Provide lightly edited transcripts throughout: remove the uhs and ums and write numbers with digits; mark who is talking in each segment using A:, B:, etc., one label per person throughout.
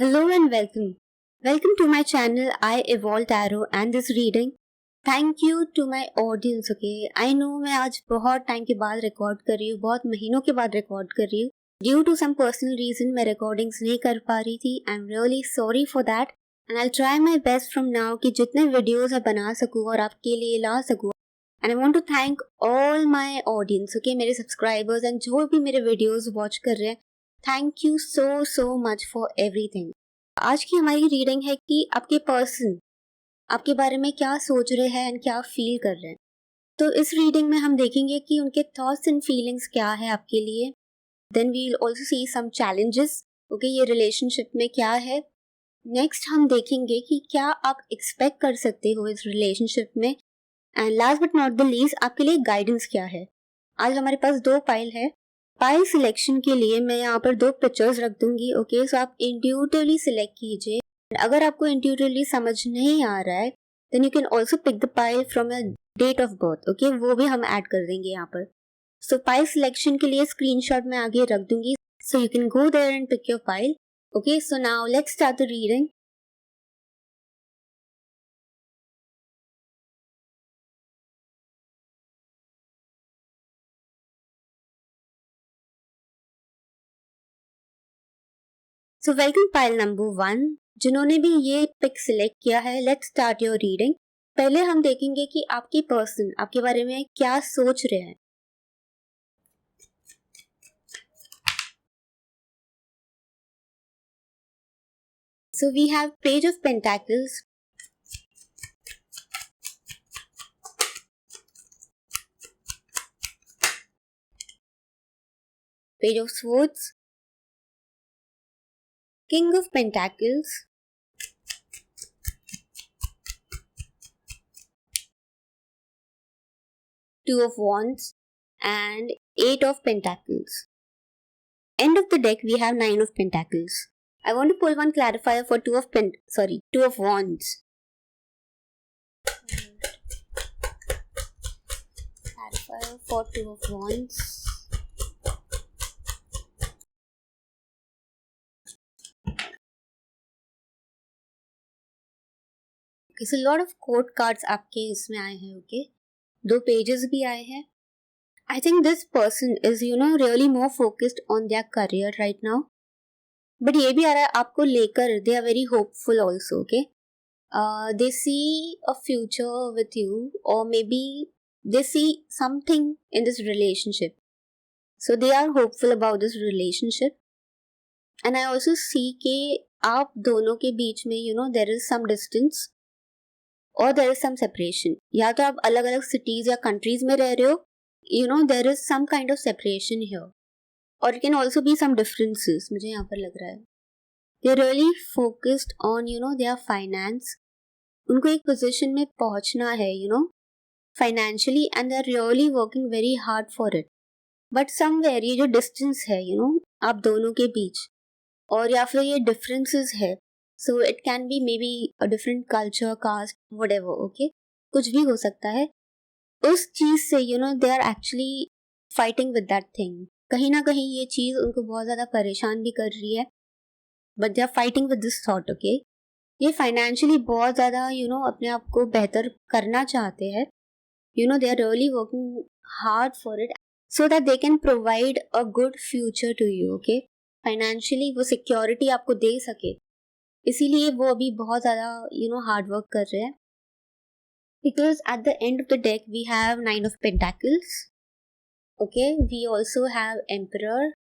A: Hello and welcome. Welcome to my channel I Evolve Tarot and this reading. Thank you to my audience, okay? I know मैं आज बहुत time के बाद record कर रही हूँ, बहुत महीनों के बाद रिकॉर्ड कर रही हूँ. Due to some personal reason मैं रिकॉर्डिंग्स नहीं कर पा रही थी. I'm really sorry for that. And I'll try my best from now कि जितने वीडियोस मैं बना सकूँ और आपके लिए ला सकूँ. And I want to thank all my audience, okay? मेरे सब्सक्राइबर्स एंड जो भी मेरे वीडियोस वॉच कर रहे हैं. Thank you so much for everything. आज की हमारी रीडिंग है कि आपके पर्सन आपके बारे में क्या सोच रहे हैं एंड क्या फील कर रहे हैं. तो इस रीडिंग में हम देखेंगे कि उनके थॉट्स एंड फीलिंग्स क्या है आपके लिए. Then we will also see some challenges, okay, ये रिलेशनशिप में क्या है. नेक्स्ट हम देखेंगे कि क्या आप एक्सपेक्ट कर सकते हो इस रिलेशनशिप में. And last but not the least आपके लिए गाइडेंस क्या है. आज हमारे पास 2 पाइल है. पाइल सिलेक्शन के लिए मैं यहाँ पर 2 पिक्चर्स रख दूंगी, ओके. सो आप इंट्यूटिवली सिलेक्ट कीजिए. अगर आपको इंट्यूटिवली समझ नहीं आ रहा है then you can also pick the pile from a date of birth, okay. वो भी हम ऐड कर देंगे यहाँ पर. सो पाइल सिलेक्शन के लिए स्क्रीनशॉट मैं आगे रख दूंगी. So you can go there and pick your pile, okay. So now let's start the reading. So welcome pile number 1. जिन्होंने भी ये पिक सिलेक्ट किया है, लेट्स स्टार्ट योर रीडिंग. पहले हम देखेंगे कि आपके पर्सन आपके बारे में क्या सोच रहे हैं. So we have Page of Pentacles, Page of Swords, King of Pentacles, Two of Wands, and Eight of Pentacles. End of the deck we have Nine of Pentacles. I want to pull one clarifier for Two of Wands. Clarifier for Two of Wands. Okay, so a lot of court cards आपके इसमें आए हैं, okay. 2 pages भी आए हैं. I think this person is, really more focused on their career right now. But ये भी आ रहा है आपको लेकर they are very hopeful also, okay. They see a future with you, or maybe they see something in this relationship. So they are hopeful about this relationship. And I also see कि आप दोनों के बीच में there is some distance or there is some separation. या तो आप अलग अलग cities या countries में रह रहे हो, there is some kind of separation here. Or it can also be some differences. मुझे यहाँ पर लग रहा है they are really focused on their finance. उनको एक position में पहुँचना है financially, and they are really working very hard for it. But somewhere ये जो distance है आप दोनों के बीच, और या फिर ये differences है, so it can be maybe a different culture, caste, whatever, okay. कुछ भी हो सकता है. उस चीज से they are actually fighting with that thing. कहीं ना कहीं ये चीज उनको बहुत ज्यादा परेशान भी कर रही है. But they are fighting with this thought, okay. ये financially बहुत ज्यादा अपने आप को बेहतर करना चाहते हैं. They are really working hard for it so that they can provide a good future to you, okay. Financially वो security आपको दे सके, इसीलिए वो अभी बहुत ज़्यादा hard work कर रहे हैं. Because at the end of the deck we have Nine of Pentacles, okay. We also have Emperor,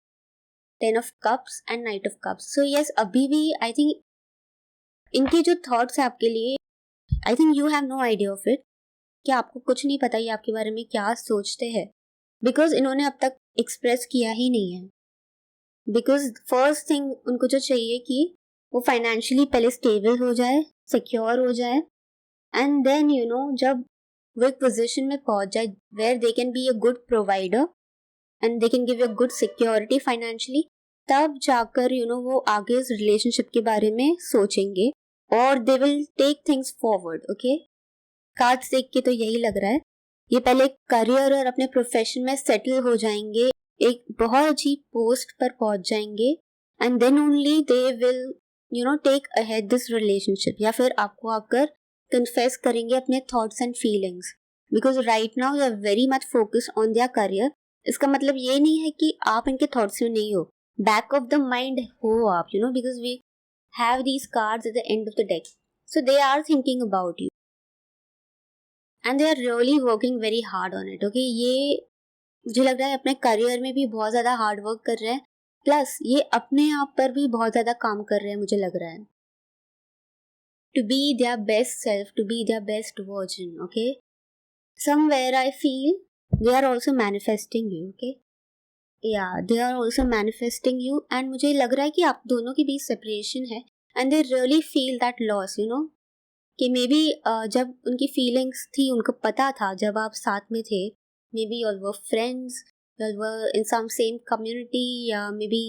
A: Ten of Cups and Knight of Cups. So yes, अभी भी I think इनके जो thoughts है आपके लिए, I think you have no idea of it. कि आपको कुछ नहीं पता ये आपके बारे में क्या सोचते हैं, बिकॉज इन्होंने अब तक एक्सप्रेस किया ही नहीं है. बिकॉज फर्स्ट थिंग उनको जो चाहिए कि वो फाइनेंशियली पहले स्टेबल हो जाए, सिक्योर हो जाए, एंड देन जब वो एक पोजिशन में पहुंच जाए where they can be a good provider and they can give a good security financially, तब जाकर वो आगे इस रिलेशनशिप के बारे में सोचेंगे और they will take things forward, okay. Cards देख के तो यही लग रहा है ये पहले करियर और अपने प्रोफेशन में सेटल हो जाएंगे, एक बहुत अच्छी पोस्ट पर पहुंच जाएंगे, and then only they will take ahead this relationship, या फिर आपको आकर कन्फेस करेंगे अपने thoughts and feelings, because right now they are very much focused on their career. इसका मतलब ये नहीं है कि आप इनके थॉट्स में नहीं हो, बैक ऑफ द माइंड हो आप, because we have these cards at the end of the deck, so they are thinking about you and they are really working very hard on it. Okay, ये मुझे लग रहा है अपने career में भी बहुत ज्यादा हार्ड वर्क कर रहे हैं, प्लस ये अपने आप पर भी बहुत ज्यादा काम कर रहे हैं, मुझे लग रहा है. To be their best self, to be their best version. Okay, somewhere I feel they are also manifesting you. Okay, yeah they are also manifesting you, and मुझे लग रहा है कि आप दोनों के बीच सेपरेशन है and they really feel that loss, कि मे बी जब उनकी फीलिंग्स थी, उनको पता था जब आप साथ में थे, maybe all were friends, all were in some same community, या maybe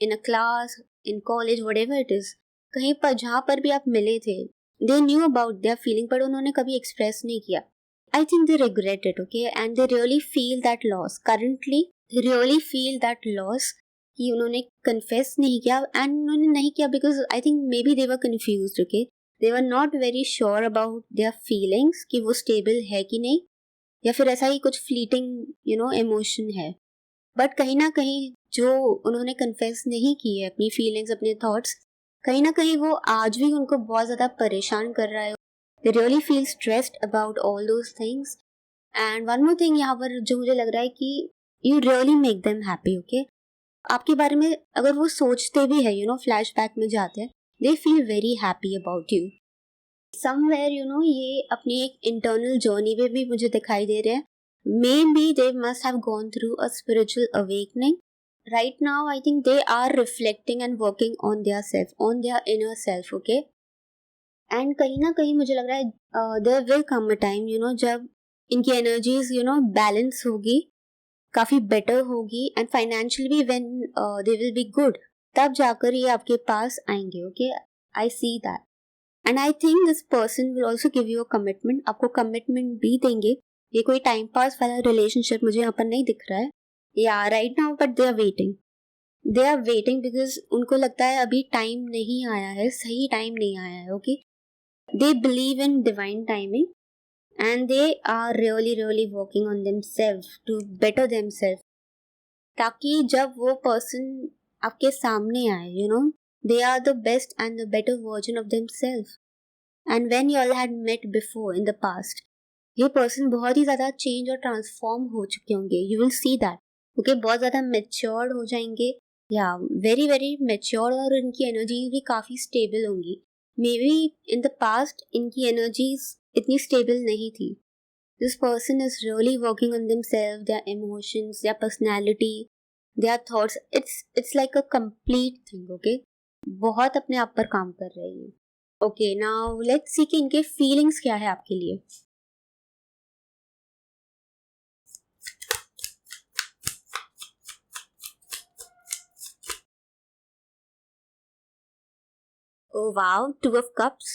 A: in a class, in college, whatever it is, कहीं पर जहाँ पर भी आप मिले थे, they knew about their feeling, पर उन्होंने कभी एक्सप्रेस नहीं किया. I think they regret it. Okay, and they really feel that loss currently, they really feel that loss कि उन्होंने कन्फेस नहीं किया, एंड उन्होंने नहीं किया because I think maybe they were confused. Okay, they were not very sure about their feelings कि वो stable है कि नहीं, या फिर ऐसा ही कुछ fleeting emotion है. बट कहीं ना कहीं जो उन्होंने confess नहीं की है अपनी feelings, अपने thoughts, कहीं ना कहीं वो आज भी उनको बहुत ज़्यादा परेशान कर रहा है. they really feel stressed about all those things. and one more thing यहाँ पर जो मुझे लग रहा है कि you really make them happy. okay, आपके बारे में अगर वो सोचते भी है, flashback में जाते हैं, they feel very happy about you. Somewhere ये अपनी एक internal journey पे भी मुझे दिखाई दे रहे हैं. Maybe they must have gone through a spiritual awakening. Right now I think they are reflecting and working on their self, on their inner self. Okay, and कहीं ना कहीं मुझे लग रहा है there will come a time जब इनकी energies balance होगी, काफी better होगी, and financially when they will be good, तब जाकर ये आपके पास आएंगे. Okay, I see that. And I think this person will also give you a commitment, आपको कमिटमेंट भी देंगे. ये कोई टाइम पास वाला रिलेशनशिप मुझे यहाँ पर नहीं दिख रहा है या right now, but they are waiting because उनको लगता है अभी टाइम नहीं आया है, सही टाइम नहीं आया है. Okay, they believe in divine timing and they are really really working on themselves to better themselves, ताकि जब वो पर्सन आपके सामने आए, they are the best and the better version of themselves. And when you all had met before in the past, ये person बहुत ही ज़्यादा change और ट्रांसफॉर्म हो चुके होंगे. You will C that. Okay, बहुत ज़्यादा मेच्योर्ड हो जाएंगे, या वेरी वेरी मेच्योर्ड, और इनकी एनर्जीज भी काफ़ी स्टेबल होंगी. Maybe in the past इनकी एनर्जीज इतनी स्टेबल नहीं थी. This person is really working on themselves, their emotions, their personality, their thoughts. It's like a complete thing. Okay, बहुत अपने आप पर काम कर रहे हैं. ओके, नाउ लेट्स सी कि इनके फीलिंग्स क्या है आपके लिए. Oh wow, Two of Cups.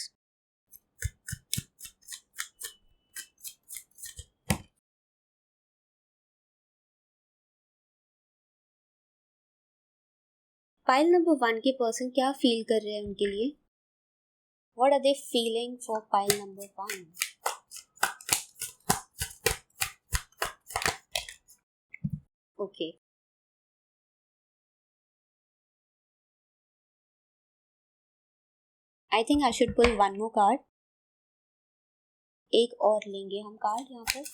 A: Pile number 1 के पर्सन क्या फील कर रहे हैं उनके लिए? What are they feeling for pile number 1? Okay. I think I should pull one more card. एक और लेंगे हम कार्ड यहाँ पर.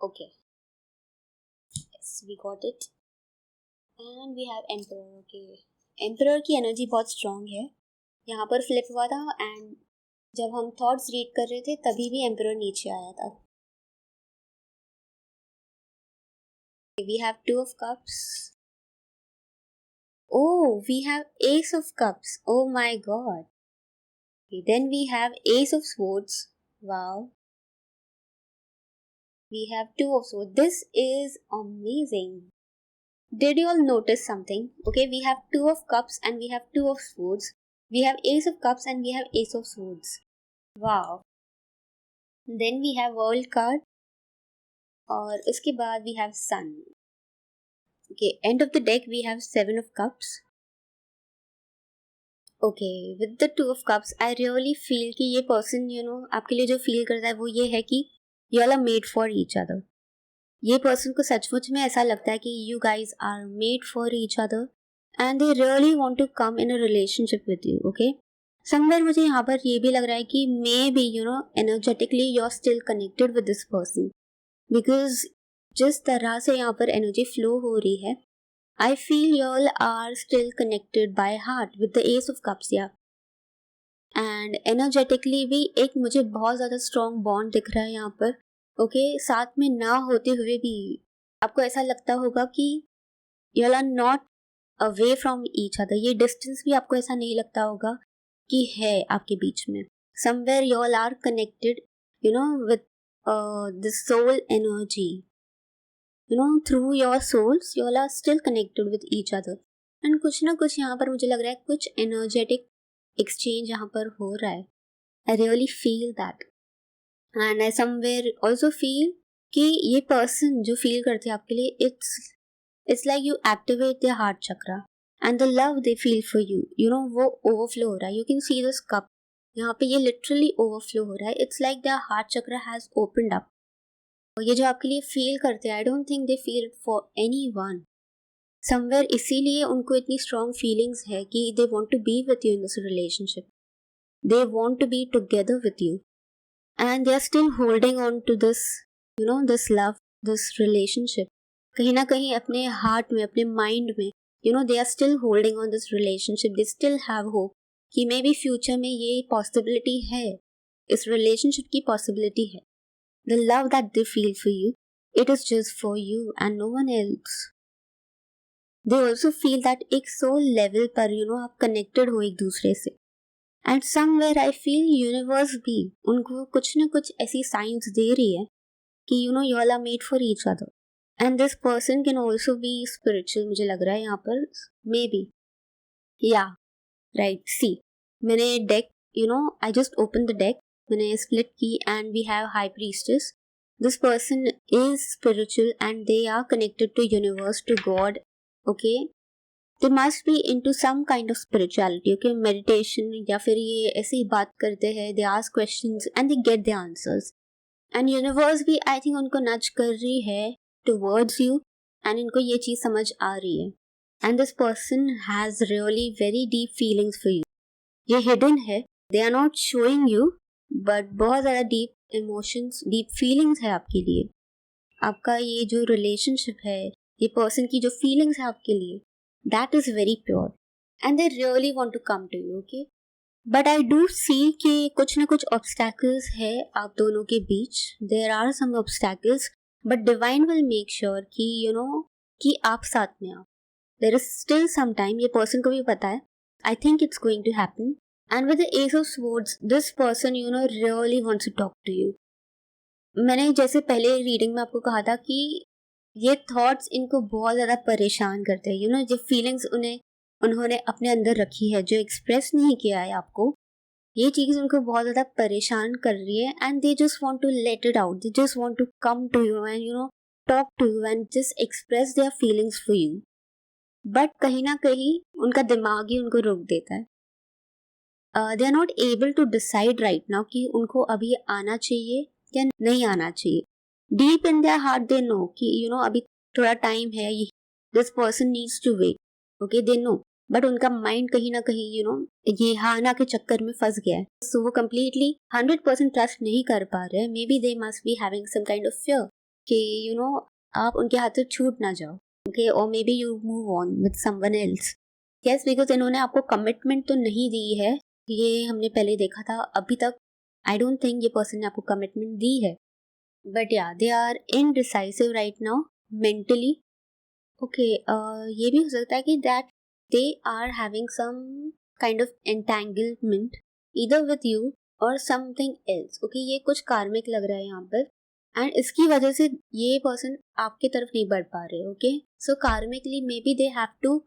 A: Okay. Yes, we got it. And we have Emperor. Okay. Emperor की एनर्जी बहुत स्ट्रॉन्ग है. यहाँ पर फ्लिप हुआ था एंड जब हम थॉट्स रीड कर रहे थे तभी भी एम्परर नीचे आया था. We have Two of Cups. Oh, we have Ace of Cups. Oh my god. Okay, then we have Ace of Swords. Wow. We have Two of Swords. This is amazing. Did you all notice something? Okay, we have Two of Cups and we have Two of Swords. We have Ace of Cups and we have Ace of Swords. Wow. Then we have World card. और उसके बाद we have Sun. Okay, end of the deck we have 7 of cups. Okay, with the 2 of cups I really feel कि ये person आपके लिए जो feel करता है वो ये है कि you all are made for each other. ये person को सचमुच में ऐसा लगता है कि you guys are made for each other and they really want to come in a relationship with you. Okay, somewhere मुझे यहाँ पर ये भी लग रहा है कि maybe energetically you're still connected with this person because जिस तरह से यहाँ पर energy flow हो रही है I feel y'all are still connected by heart with the Ace of Cups, yeah. And energetically भी एक मुझे बहुत ज़्यादा strong bond दिख रहा है यहाँ पर. Okay, साथ में ना होते हुए भी आपको ऐसा लगता होगा कि y'all are not away from each other. ये distance भी आपको ऐसा नहीं लगता होगा कि है आपके बीच में. Somewhere y'all are connected, with the soul energy. Through your souls, you all are still connected with each other. And कुछ ना कुछ यहाँ पर मुझे लग रहा है कुछ energetic exchange यहाँ पर हो रहा है. I really feel that. And I somewhere also feel कि ये person जो feel करते हैं आपके लिए, it's like you activate their heart chakra. And the love they feel for you, वो overflow हो रहा है. You can see this cup. यहाँ पे ये literally overflow हो रहा है. It's like their heart chakra has opened up. ये जो आपके लिए फील करते हैं I don't think they feel it for anyone. Somewhere इसीलिए उनको इतनी स्ट्रॉन्ग फीलिंग्स है कि they want to be with you in this relationship. They want to be together with you and they are still holding on to this this love, this relationship. कहीं ना कहीं अपने heart में, अपने mind में they are still holding on this relationship. They still have hope कि may be future में ये पॉसिबिलिटी है, इस रिलेशनशिप की पॉसिबिलिटी है. The love that they feel for you, it is just for you and no one else. They also feel that एक soul level पर आप connected हो एक दूसरे से. And somewhere I feel universe भी उनको कुछ ना कुछ ऐसी signs दे रही है कि you all are made for each other. And this person can also be spiritual. मुझे लग रहा है यहाँ पर maybe. Yeah, right. See, मैंने deck, I just opened the deck. मैंने split की and we have High Priestess. This person is spiritual and they are connected to universe, to God. Okay, they must be into some kind of spirituality. Okay, meditation या फिर ये ऐसे ही बात करते हैं. They ask questions and they get the answers. And universe भी I think उनको nudge कर रही है towards you and इनको ये चीज़ समझ आ रही है. And this person has really very deep feelings for you. ये hidden है. They are not showing you. But बहुत ज़्यादा डीप इमोशंस, डीप फीलिंग्स है आपके लिए. आपका ये जो रिलेशनशिप है, ये पर्सन की जो फीलिंग्स है आपके लिए, that is very pure and they really want to come to you. Okay, but I do see कि कुछ ना कुछ ऑब्स्टैकल्स है आप दोनों के बीच. There are some obstacles but divine will make sure कि कि आप साथ में आओ. There is still some time. ये पर्सन को भी पता है. I think it's going to happen. And with the Ace of Swords, this person, really wants to talk to you. मैंने जैसे पहले रीडिंग में आपको कहा था कि ये थॉट्स इनको बहुत ज़्यादा परेशान करते हैं. जो फीलिंग्स उन्होंने अपने अंदर रखी है, जो एक्सप्रेस नहीं किया है आपको, ये चीज़ उनको बहुत ज़्यादा परेशान कर रही है. And they just want to let it out. They just want to come to you and talk to you and just express their feelings for you. But कहीं ना कहीं उनका दिमाग ही उनको रोक देता है. they are not able to decide right now कि उनको अभी आना चाहिए या नहीं आना चाहिए. Deep in their heart they know कि अभी थोड़ा टाइम है, this person needs to wait. Okay, they know. But उनका माइंड कहीं ना कहीं ये हाँ ना के चक्कर में फंस गया है. So वो completely 100% ट्रस्ट नहीं कर पा रहे हैं. Maybe they must be having some kind of fear कि आप उनके हाथ से छूट ना जाओ. Okay, or maybe you move on with someone else. Yes, because इन्होंने आपको कमिटमेंट तो नहीं दी है. ये हमने पहले देखा था. अभी तक आई डोंट थिंक ये पर्सन ने आपको कमिटमेंट दी है. But yeah they are indecisive right now mentally. Okay, ये भी हो सकता है कि that they are having some kind of entanglement either with you और समथिंग एल्स. ओके, ये कुछ कार्मिक लग रहा है यहाँ पर एंड इसकी वजह से ये पर्सन आपकी तरफ नहीं बढ़ पा रहे. Okay, so karmically maybe they have to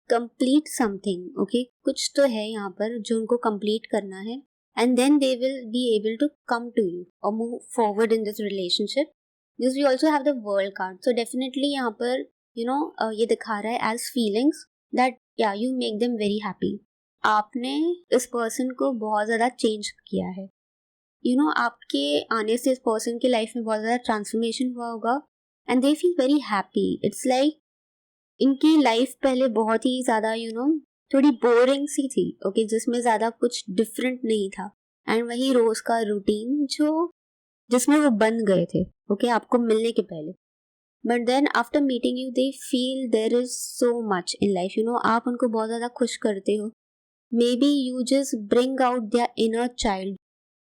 A: complete something. Okay, कुछ तो है यहाँ पर जो उनको complete करना है and then they will be able to come to you or move forward in this relationship. Because we also have the world card, so definitely यहाँ पर ये दिखा रहा है एज फीलिंग्स दैट या you make them very happy. आपने इस person को बहुत ज़्यादा चेंज किया है. आपके आने से इस पर्सन की लाइफ में बहुत ज़्यादा ट्रांसफॉर्मेशन हुआ होगा and they feel very happy. It's like इनकी लाइफ पहले बहुत ही ज़्यादा थोड़ी बोरिंग सी थी, ओके, जिसमें ज़्यादा कुछ डिफरेंट नहीं था. एंड वही रोज़ का रूटीन जिसमें वो बन गए थे, ओके, आपको मिलने के पहले. But then after meeting you they feel there is so much in life. आप उनको बहुत ज़्यादा खुश करते हो. Maybe you just bring out their inner child.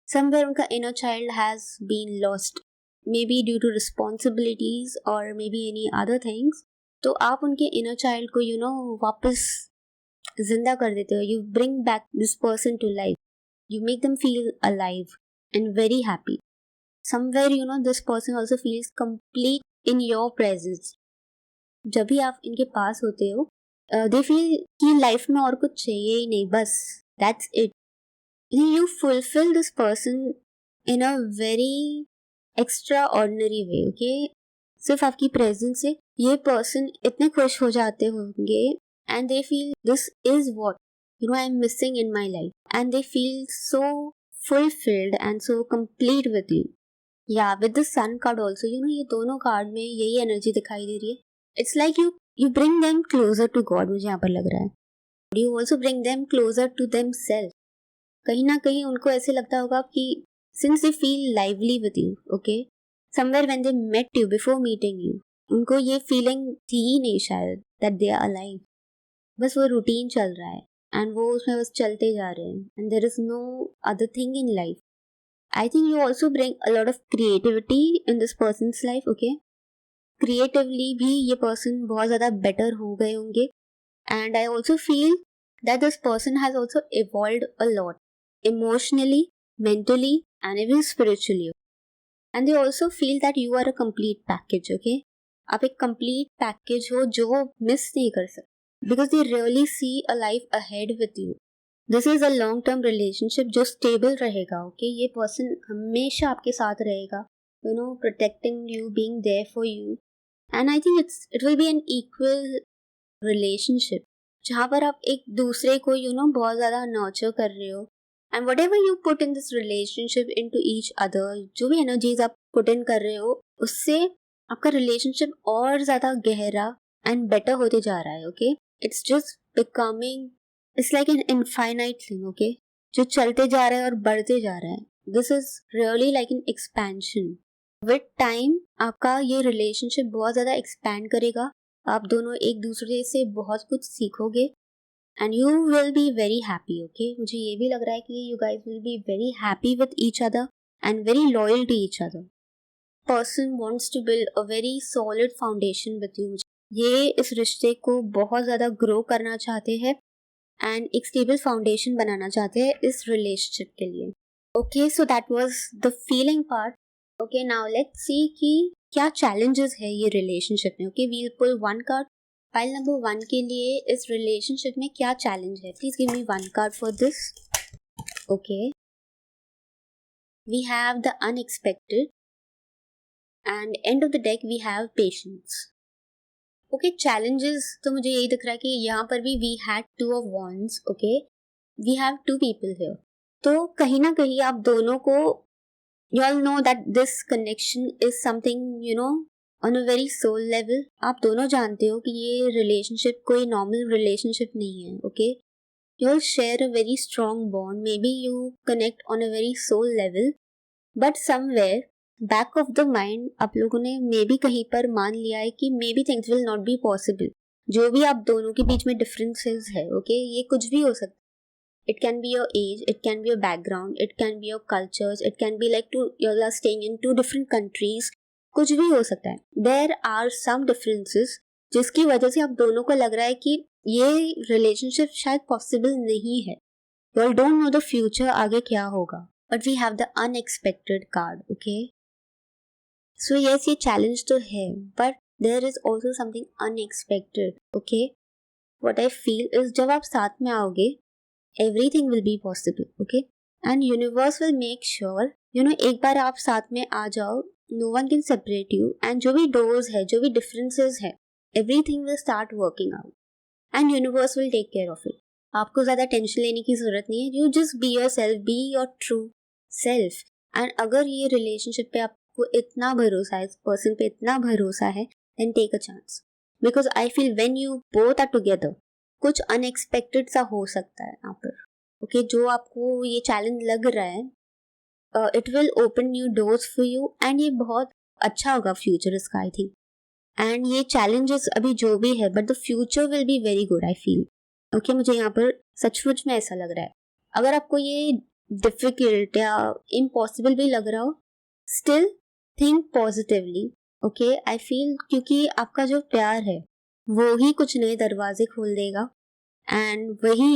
A: Somewhere उनका inner child has been lost, maybe due to responsibilities और maybe any other things. तो आप उनके इनर चाइल्ड को वापस जिंदा कर देते हो. You bring back this person to life. You make them feel alive and very happy. Somewhere this person also feels complete in your presence. जब भी आप इनके पास होते हो दे फील कि लाइफ में और कुछ चाहिए ही नहीं, बस that's it. You fulfil this person in a very extra ordinary way, okay. सिर्फ आपकी प्रेजेंस से ये पर्सन इतने खुश हो जाते होंगे and they feel this is what I am missing in my life, and they feel so fulfilled and so complete with you. Yeah, with the sun card also, ये दोनों कार्ड में यही एनर्जी दिखाई दे रही है. It's like you bring them closer to God. मुझे यहाँ पर लग रहा है you also bring them closer to themselves. कहीं ना कहीं उनको ऐसे लगता होगा कि since they feel lively with you, okay, somewhere when they met you, before meeting you, उनको ये फीलिंग थी ही नहीं शायद that they are alive. बस वो रूटीन चल रहा है एंड वो उसमें बस चलते जा रहे हैं and there is no other thing in life. I think you also bring a lot of creativity in this person's life, okay. Creatively भी ये पर्सन बहुत ज़्यादा बेटर हो गए होंगे. And I also feel that this person has also evolved a lot emotionally, mentally and even spiritually. And they also feel that you are a complete package, okay. आप एक complete package हो जो miss नहीं कर सकते. Because they really see a life ahead with you. This is a long-term relationship जो stable रहेगा, okay? ये person हमेशा आपके साथ रहेगा, protecting you, being there for you. And I think it will be an equal relationship जहाँ पर आप एक दूसरे को बहुत ज़्यादा nurture कर रहे हो. And whatever you put in this relationship into each other, जो भी energies आप put in कर रहे हो, उससे आपका relationship और ज़्यादा गहरा and better होते जा रहा है, okay? It's just becoming, it's like an infinite thing, okay? जो चलते जा रहा है और बढ़ते जा रहा है. This is really like an expansion. With time, आपका ये relationship बहुत ज़्यादा expand करेगा. आप दोनों एक दूसरे से बहुत कुछ सीखोगे and you will be very happy, okay? मुझे ये भी लग रहा है कि you guys will be very happy with each other and very loyal to each other. Person wants to build a very solid foundation with you. ये इस रिश्ते को बहुत ज़्यादा ग्रो करना चाहते हैं एंड एक स्टेबल फाउंडेशन बनाना चाहते हैं इस रिलेशनशिप के लिए. Okay, so that was the feeling part. Okay, now let's see कि क्या चैलेंजेस है ये रिलेशनशिप में. Okay, we'll pull one card. Pile number 1 के लिए इस रिलेशनशिप में क्या चैलेंज है? Please give me 1 card for this. Okay, we have the unexpected and end of the deck we have patience. Okay, challenges तो मुझे यही दिख रहा है कि यहाँ पर भी we had 2 of wands, okay, we have 2 people here. तो कहीं ना कहीं आप दोनों को you all know that this connection is something on a very soul level. आप दोनों जानते हो कि ये रिलेशनशिप कोई नॉर्मल रिलेशनशिप नहीं है, okay. You all share a very strong bond. Maybe you connect on a very soul level, but somewhere back of the mind आप लोगों ने मे बी कहीं पर मान लिया है कि may be things will not be possible. जो भी आप दोनों के बीच में डिफरेंसेस है, ओके, ये कुछ भी हो सकता है. It can be your age, it can be your background, it can be your cultures, it can be like to you are staying in 2 different countries. कुछ भी हो सकता है. देयर आर सम डिफरेंसेस जिसकी वजह से आप दोनों को लग रहा है कि ये रिलेशनशिप शायद पॉसिबल नहीं है. You all don't know the future आगे क्या होगा, but we have the unexpected card, okay. So yes, ये challenge तो है, but there is also something unexpected, okay? What I feel is जब आप साथ में आओगे, everything will be possible, okay? And universe will make sure, एक बार आप साथ में आ जाओ, no one can separate you. And जो भी doors है, जो भी differences है, everything will start working out and universe will take care of it. आपको ज़्यादा टेंशन लेने की ज़रूरत नहीं है. You just be yourself, be your true self. And अगर ये रिलेशनशिप पे आपको इतना भरोसा है, इस पर्सन पे इतना भरोसा है, then take a chance. Because I feel when you both are together, कुछ अनएक्सपेक्टेड सा हो सकता है यहाँ पर. ओके, जो आपको ये चैलेंज लग रहा है, it will open new doors for you and ये बहुत अच्छा होगा फ्यूचर इसका, आई थिंक. एंड ये चैलेंजेस अभी जो भी है, but the future will be very good, I feel. Okay, मुझे यहाँ पर सचमुच में ऐसा लग रहा है. अगर आपको ये डिफिकल्ट या इम्पॉसिबल भी लग रहा हो, still think positively. Okay, I feel क्योंकि आपका जो प्यार है वो ही कुछ नए दरवाजे खोल देगा एंड वही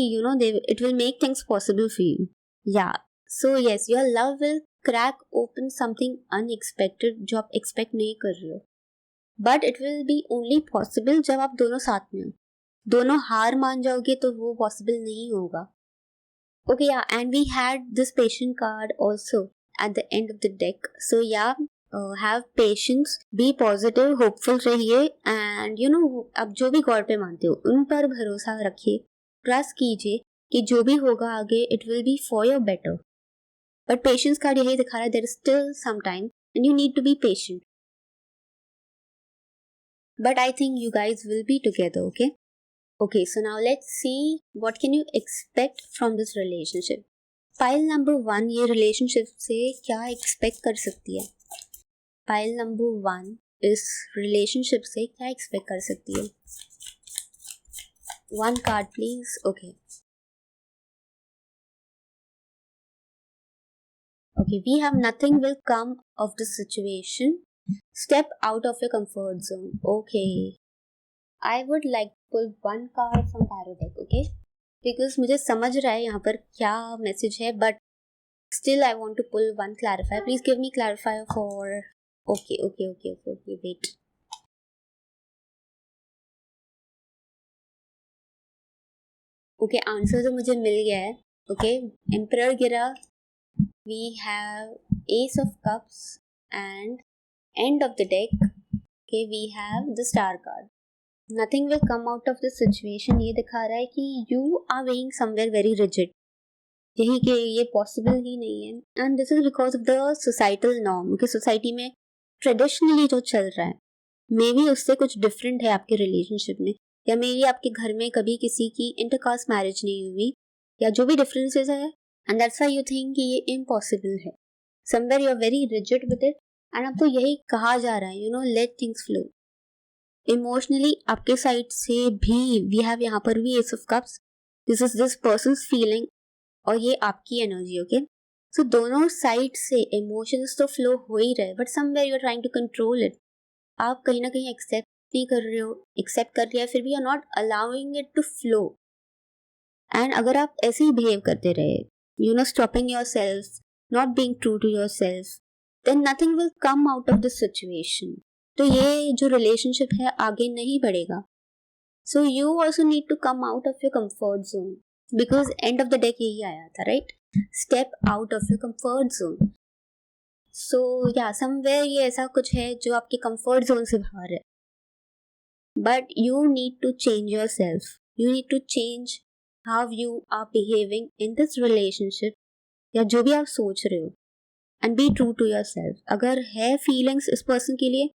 A: it will make things possible for you. Yeah so yes, your love will crack open something unexpected जो आप एक्सपेक्ट नहीं कर रहे हो. But it will be only possible जब आप दोनों साथ में हो. दोनों हार मान जाओगे तो वो पॉसिबल नहीं होगा. Okay, yeah and we had this patient card also at the end of the deck. So yeah, have patience, be positive, hopeful रहिए एंड आप जो भी गॉड पे मानते हो उन पर भरोसा रखिए. ट्रस्ट कीजिए कि जो भी होगा आगे it will be for your better. But patience card यही दिखा रहा है, there is still some time and you need to be patient. But I think you guys will be together, okay? Okay, so now let's see what can you expect from this relationship. Pile number 1, ये relationship से क्या expect कर सकती है? Pile number 1 इस relationship से क्या expect कर सकती है? One card please. Okay. Okay, we have nothing will come of the situation. Step out of your comfort zone. Okay. I would like to pull one card from tarot deck, okay? Because मुझे समझ रहा है यहाँ पर क्या message है, but still I want to pull one clarifier. Please give me clarifier for. Okay. Wait. Okay, answer तो मुझे मिल गया है. Okay, Emperor गिरा. We have Ace of Cups and end of the deck. Okay, we have the Star card. Nothing will come out of this situation. ये दिखा रहा है कि you are being somewhere very rigid. यही कि ये possible ही नहीं है. And this is because of the societal norm. कि सोसाइटी में ट्रेडिशनली जो चल रहा है मे बी उससे कुछ डिफरेंट है आपके रिलेशनशिप में, या मे बी आपके घर में कभी किसी की इंटरकास्ट मैरिज नहीं हुई, या जो भी डिफरेंसेस है, and that's why you think कि ये इम्पॉसिबल है. Somewhere you are very rigid with it and आपको यही कहा जा रहा है, लेट थिंग्स फ्लो. इमोशनली आपके साइड से भी वी हैव यहाँ पर भी ace of cups. This is this person's feeling और ये आपकी एनर्जी. ओके, सो दोनों साइड से इमोशंस तो फ्लो हो ही रहे, but somewhere you are trying to control it. आप कहीं ना कहीं एक्सेप्ट नहीं कर रहे हो, एक्सेप्ट कर लिया फिर भी you are not allowing it to flow. And अगर आप ऐसे ही बिहेव करते रहे, stopping yourself, not being true to yourself, then nothing will come out of this situation. तो ये जो रिलेशनशिप है आगे नहीं बढ़ेगा. So you also need to come out of your comfort zone. Because end of the day यही आया था, right? Step out of your comfort zone. सो या समवेयर ये ऐसा कुछ है जो आपके कंफर्ट जोन से बाहर है. But you need to change yourself. You need to change how you are behaving in this relationship, या जो भी आप सोच रहे हो, and be true to yourself. अगर है फीलिंग्स इस पर्सन के लिए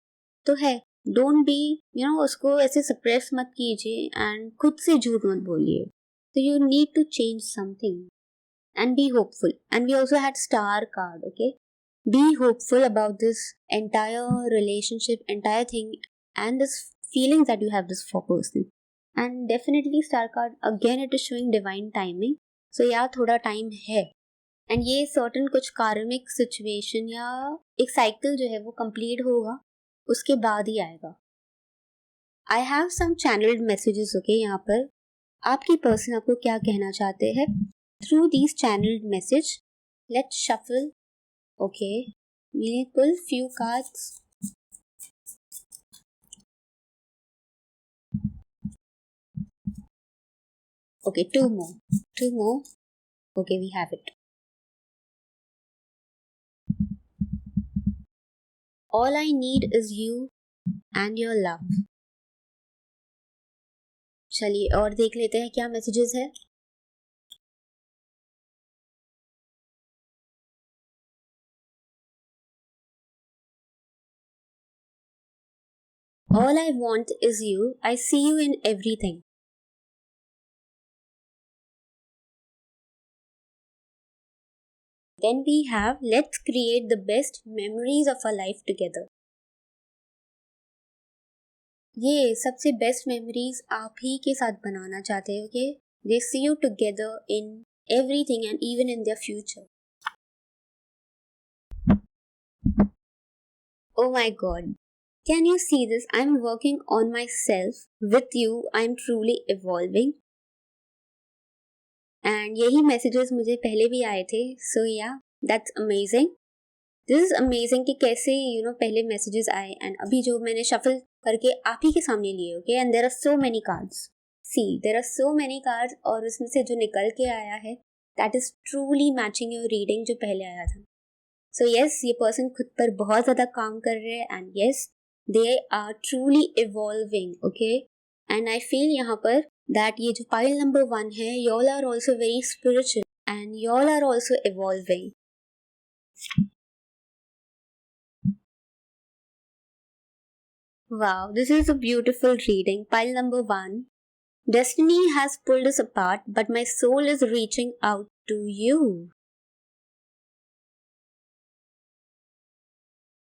A: तो है. डोंट बी उसको ऐसे सप्रेस मत कीजिए एंड खुद से झूठ मत बोलिए. So you need to change something and be hopeful. And we also had Star card, okay? Be hopeful about this entire relationship, entire thing, and this feeling that you have this for person. And definitely Star card, again it is showing divine timing. So yeah, थोड़ा time है. And ये certain कुछ karmic situation या एक cycle जो है वो complete होगा, उसके बाद ही आएगा. I have some channeled messages, okay, यहाँ पर आपकी पर्सन आपको क्या कहना चाहते हैं through these channelled message. Let's shuffle. Okay, we need pull few cards. Okay, two more. Okay, we have it. All I need is you and your love. चलिए और देख लेते हैं क्या मैसेजेस है. All I want is you. I see you in everything. Then we have let's create the best memories of our life together. ये सबसे best memories आप ही के साथ बनाना चाहते हो कि they see you together in everything and even in their future. Oh my god. Can you see this? I'm working on myself. With you, I'm truly evolving. And यही messages मुझे पहले भी आए थे. So yeah, that's amazing. This is amazing कि कैसे पहले messages आए and अभी जो मैंने shuffle करके आप ही के सामने लिए. Okay, and there are so many cards. See, there are so many cards और उसमें से जो निकल के आया है that is truly matching your reading जो पहले आया था. So yes, ये person खुद पर बहुत ज़्यादा काम कर रहे हैं and yes, they are truly evolving. Okay, and I feel यहाँ पर that ये जो pile number 1 है, y'all are also very spiritual and y'all are also evolving. Wow, this is a beautiful reading. Pile number 1. Destiny has pulled us apart, but my soul is reaching out to you.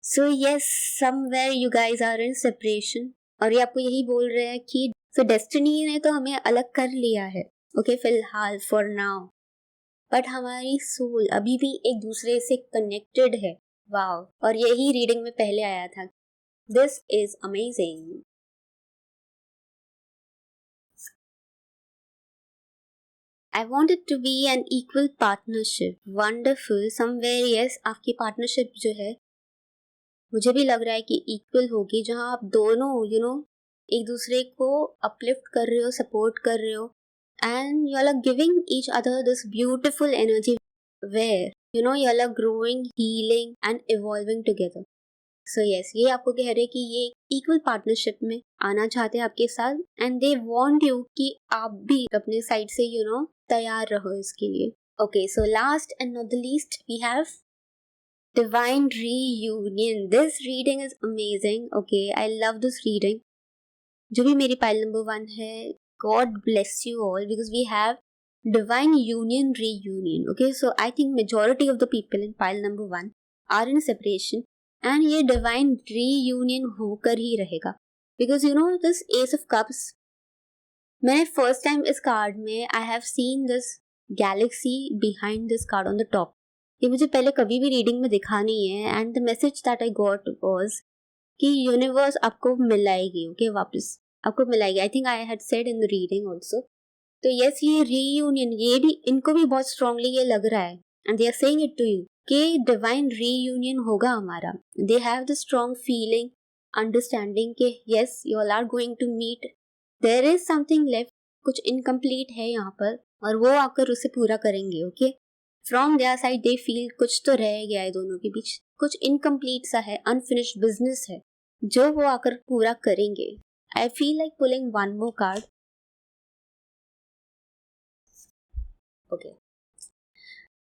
A: So yes, somewhere you guys are in separation. और ये आपको यही बोल रहे हैं कि so destiny ने तो हमें अलग कर लिया है. Okay, फिलहाल for now. But हमारी soul अभी भी एक दूसरे से connected है. Wow. और यही reading में पहले आया था. This is amazing. I want it to be an equal partnership. Wonderful. Somewhere yes, आपकी partnership जो है मुझे भी लग रहा है कि equal होगी जहाँ आप दोनों एक दूसरे को uplift कर रहे हो, support कर रहे हो and you all are giving each other this beautiful energy where you all are growing, healing and evolving together. So yes, ये आपको कह रहे हैं कि ये equal partnership में आना चाहते हैं आपके साथ and they want you कि आप भी अपने side से तैयार रहो इसके लिए. Okay, so last and not the least we have Divine Reunion. This reading is amazing. Okay, I love this reading. जो भी मेरी pile number 1 है, God bless you all because we have Divine Union Reunion. Okay, so I think majority of the people in pile number 1 are in separation and ये Divine Reunion होकर ही रहेगा because this Ace of Cups मैंने first time इस card में I have seen this Galaxy behind this card on the top. ये मुझे पहले कभी भी रीडिंग में दिखा नहीं है and the message that I got was कि यूनिवर्स आपको मिलाएगी. ओके, वापस आपको मिलाएगी. I think I had said in the reading also. तो यस, ये रीयूनियन ये भी इनको भी बहुत स्ट्रांगली ये लग रहा है and they are saying it to you कि डिवाइन रीयूनियन होगा हमारा. They have the strong feeling understanding कि yes you all are going to meet. There is something left, कुछ इनकम्प्लीट है यहाँ पर और वो आकर उसे पूरा करेंगे. Okay, from their side they feel कुछ तो रह गया है दोनों के बीच, कुछ इनकम्प्लीट सा है, अनफिनिश्ड बिजनेस है जो वो आकर पूरा करेंगे. I feel like pulling one more card. Okay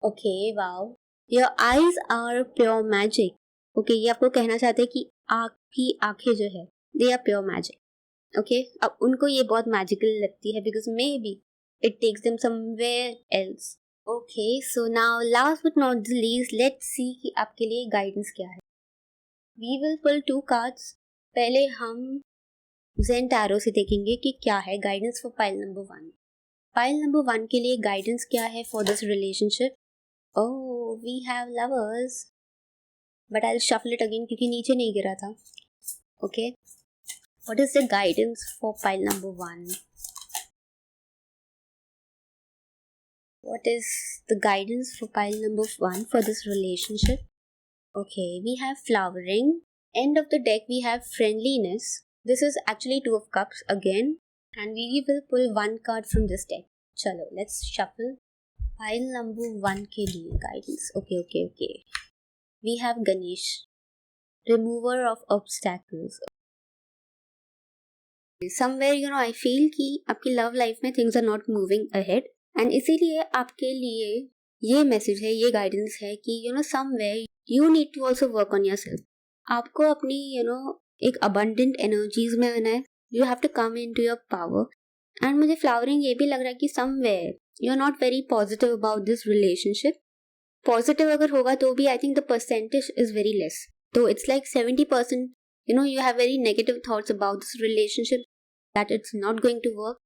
A: okay, wow, your eyes are pure magic. Okay, ये आपको कहना चाहते हैं कि आपकी आंखें जो है they are pure magic. Okay, अब उनको ये बहुत मैजिकल लगती है because maybe it takes them somewhere else. Okay, so now last but not the least let's see कि आपके लिए गाइडेंस क्या है. We will pull 2 cards. पहले हम ज़ेन टैरो से देखेंगे कि क्या है guidance for pile number 1. Pile number 1 के लिए गाइडेंस क्या है for this relationship. Oh, we have lovers, but I will shuffle it again क्योंकि नीचे नहीं गिरा था. Okay, what is the guidance for pile number 1? What is the guidance for pile number 1 for this relationship? Okay, we have flowering. End of the deck we have friendliness. This is actually 2 of cups again and we will pull 1 card from this deck. Chalo, let's shuffle. Pile number 1 के लिए guidance. Okay. We have Ganesh, remover of obstacles. Somewhere I feel कि आपकी love life में things are not moving ahead, and इसीलिए आपके लिए ये message है, ये गाइडेंस है कि somewhere you need to also work on yourself. आपको अपनी एक अबंडेंट एनर्जीज में आना है। You have to come in to your power. And मुझे फ्लावरिंग ये भी लग रहा है कि somewhere you are not very positive about this relationship. Positive अगर होगा तो भी I think the percentage is very less. तो it's like 70% you have very negative thoughts about this relationship, that it's not going to work,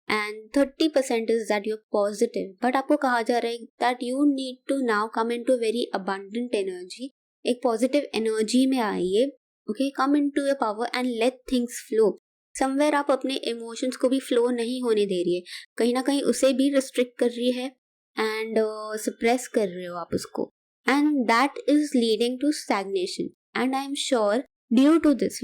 A: and 30% is that you're positive, but आपको कहा जा रहा है that you need to now come into very abundant energy, एक positive energy में आइए, okay, come into your power and let things flow। somewhere आप अपने emotions को भी flow नहीं होने दे रही है, कहीं ना कहीं उसे भी restrict कर रही है and suppress कर रहे हो आप उसको, and that is leading to stagnation। and I am sure due to this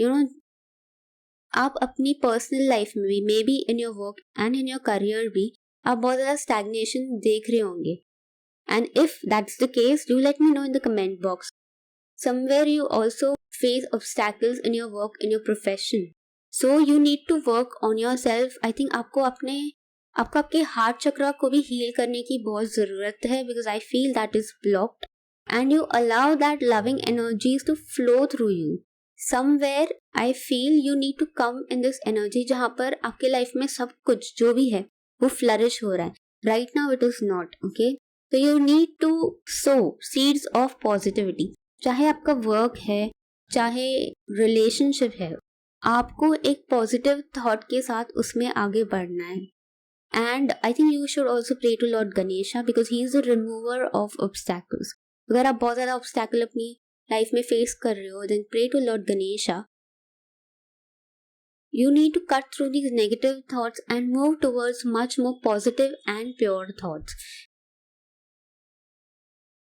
A: आप अपनी पर्सनल लाइफ में भी, maybe in your work and in your career भी, आप बहुत ज़्यादा स्टैग्नेशन देख रहे होंगे। And if that's the case, do let me know in the comment box. Somewhere you also face obstacles in your work, in your profession, so you need to work on yourself. I think आपको आपके heart चक्र को भी heal करने की बहुत ज़रूरत है, because I feel that is blocked, and you allow that loving energies to flow through you. Somewhere I feel you need to come in this energy जहाँ पर आपके लाइफ में सब कुछ जो भी है वो फ्लरिश हो रहा है। Right now it is not, okay. तो you need to sow seeds of positivity. चाहे आपका वर्क है, चाहे रिलेशनशिप है, आपको एक पॉजिटिव थॉट के साथ उसमें आगे बढ़ना है। And I think you should also pray to lord Ganesha, because he is the remover of obstacles. अगर आप बहुत ज़्यादा ऑब्स्टैकल अपनी लाइफ में फेस कर रहे हो, then pray to lord Ganesha. You need to cut through these negative thoughts and move towards much more positive and pure thoughts.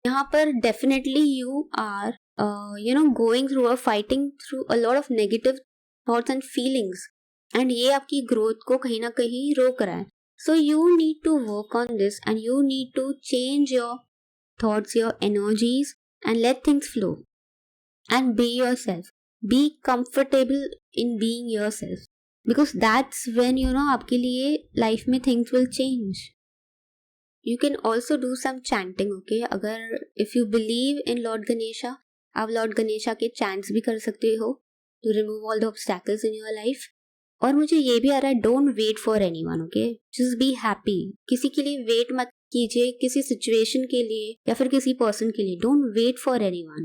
A: यहाँ पर definitely you are going through और fighting through a lot of negative thoughts and feelings, and ये आपकी growth को कहीं ना कहीं रोक रहा है। So you need to work on this and you need to change your thoughts, your energies, and let things flow and be yourself. Be comfortable in being yourself, because that's when आपके लिए life में things will change. You can also do some chanting, okay? अगर if you believe in Lord Ganesha, आप Lord Ganesha के chants भी कर सकते हो to remove all the obstacles in your life. और मुझे ये भी आ रहा है, don't wait for anyone, okay? Just be happy. किसी के लिए wait मत कीजिए, किसी सिचुएशन के लिए या फिर किसी पर्सन के लिए। Don't wait for anyone.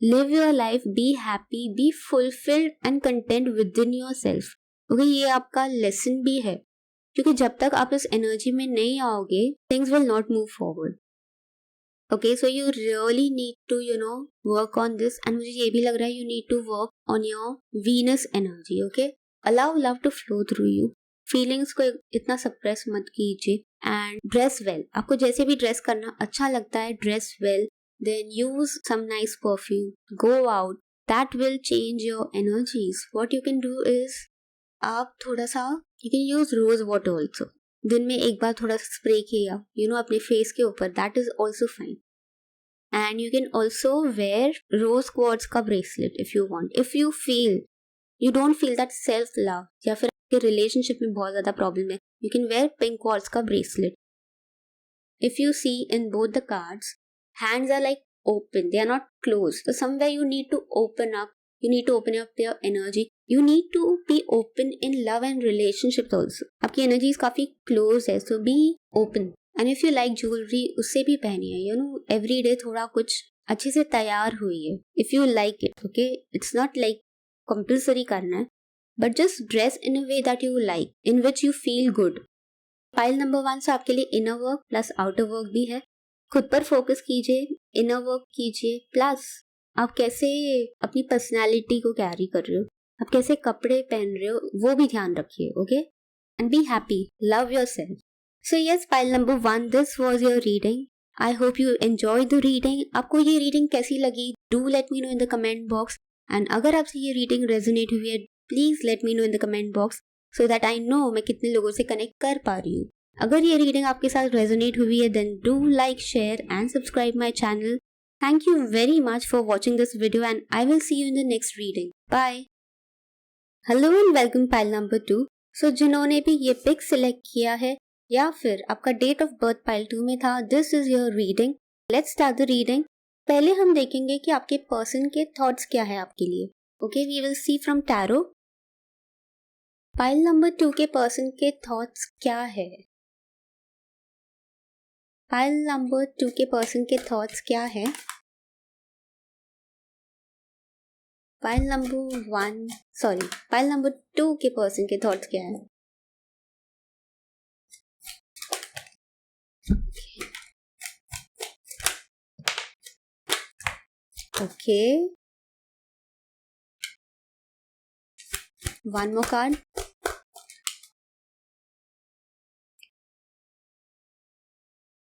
A: Live your life, be happy, be fulfilled and content within yourself. Okay, ये आपका लेसन भी है, क्योंकि जब तक आप इस एनर्जी में नहीं आओगे, things will not move forward. Okay, so you really need to work on this, and मुझे ये भी लग रहा है you need to work on your Venus energy. Okay, allow love to flow through you. Feelings को इतना suppress मत कीजिए, एंड ड्रेस वेल। आपको जैसे भी ड्रेस करना अच्छा लगता है, dress well, then use some nice perfume, go out, that will change your energies. What you can do is, आप थोड़ा सा you can use rose water also. दिन में एक बार थोड़ा सा स्प्रे किया अपने फेस के ऊपर, that is also fine. And you can also wear rose quartz का bracelet if you want. If you feel you don't feel that self love, या फिर आपके रिलेशनशिप में बहुत ज्यादा प्रॉब्लम है, you can wear pink quartz का bracelet. If you see in both the cards, hands are like open, they are not closed. So somewhere you need to open up, you need to open up your energy, you need to be open in love and relationships also. आपकी energies काफी close है, so be open. And if you like jewelry, उससे भी पहनिए, every day थोड़ा कुछ अच्छे से तैयार हुई है, if you like it, okay? It's not like compulsory करना है, but just dress in a way that you like, in which you feel good. File number 1 से आपके लिए inner work plus outer work भी है। खुद पर फोकस कीजिए, इनर वर्क कीजिए, प्लस आप कैसे अपनी पर्सनालिटी को कैरी कर रहे हो, आप कैसे कपड़े पहन रहे हो, वो भी ध्यान रखिए। Okay, and be happy, love yourself. So yes, file number 1, this was your reading. I hope you enjoy the reading. आपको ये रीडिंग कैसी लगी, do let me know in the comment box. And अगर आपसे ये रीडिंग रेजोनेट हुई है, please let me know in the comment box, so that I know मैं कितने लोगों से कनेक्ट कर पा रही हूँ। अगर ये रीडिंग आपके साथ रेजोनेट हुई है, then do like, share and subscribe my channel. Thank you very much for watching this video, and I will see you in the next reading. Bye. Hello and welcome pile number 2। सो जिन्होंने भी ये pick select किया है या फिर आपका date of birth pile 2 में था, this is your reading. Let's start the reading. पहले हम देखेंगे कि आपके पर्सन के थॉट्स क्या है आपके लिए। Okay, we will see from tarot. Pile number 2 के पर्सन के थॉट्स क्या है? पाइल नंबर 2 के पर्सन के थॉट्स क्या है? पाइल नंबर 2 के पर्सन के थॉट्स क्या है? Okay, one more card.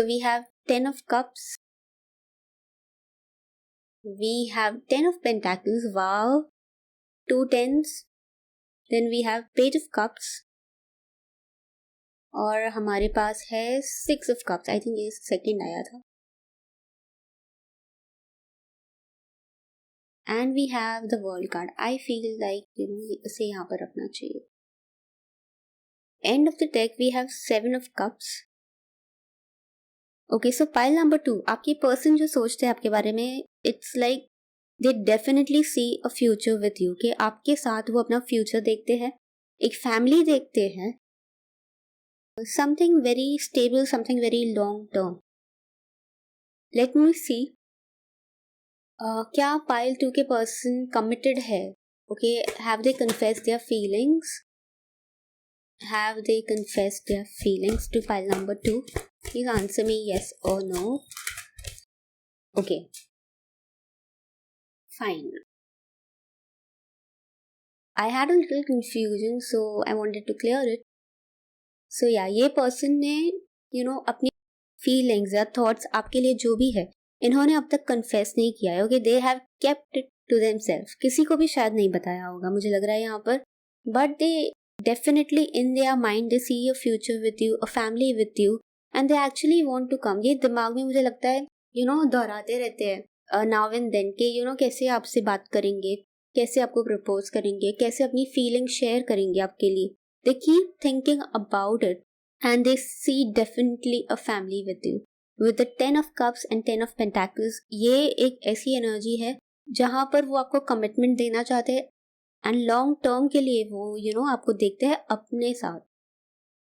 A: So we have 10 of cups. We have 10 of pentacles. Wow. 2 tens. Then we have page of cups. और हमारे पास है 6 of cups. I think ये सेकेंड आया था. And we have the world card. I feel like इसे यहाँ पर रखना चाहिए. End of the deck we have 7 of cups. Okay, so pile number 2. आपकी पर्सन जो सोचते हैं आपके बारे में, it's like they definitely see a future with you. कि आपके साथ वो अपना फ्यूचर देखते हैं, एक फैमिली देखते हैं, something very stable, something very long term. Let me see. क्या पाइल 2 के पर्सन कमिटेड है? Okay, have they confessed their feelings? Have they confessed their feelings to pile number 2? Please answer me yes or no. Okay. Fine. I had a little confusion, so I wanted to clear it. So yeah, ये person ने अपनी feelings या thoughts आपके लिए जो भी है, इन्होंने अब तक कन्फेस नहीं किया है. Okay, they have kept it to themselves. किसी को भी शायद नहीं बताया होगा, मुझे लग रहा है यहाँ पर. But they definitely in their mind they see a future with you, a family with you, and they actually want to come. ये दिमाग में मुझे लगता है दोहराते रहते हैं नाउ एंड देन के कैसे आपसे बात करेंगे, कैसे आपको प्रपोज करेंगे, कैसे अपनी फीलिंग शेयर करेंगे आपके लिए. They keep thinking about it and they see definitely a family with you. With the 10 of cups and 10 of pentacles, ये एक ऐसी एनर्जी है जहाँ पर वो आपको कमिटमेंट देना चाहते हैं एंड लॉन्ग टर्म के लिए वो आपको देखते हैं अपने साथ.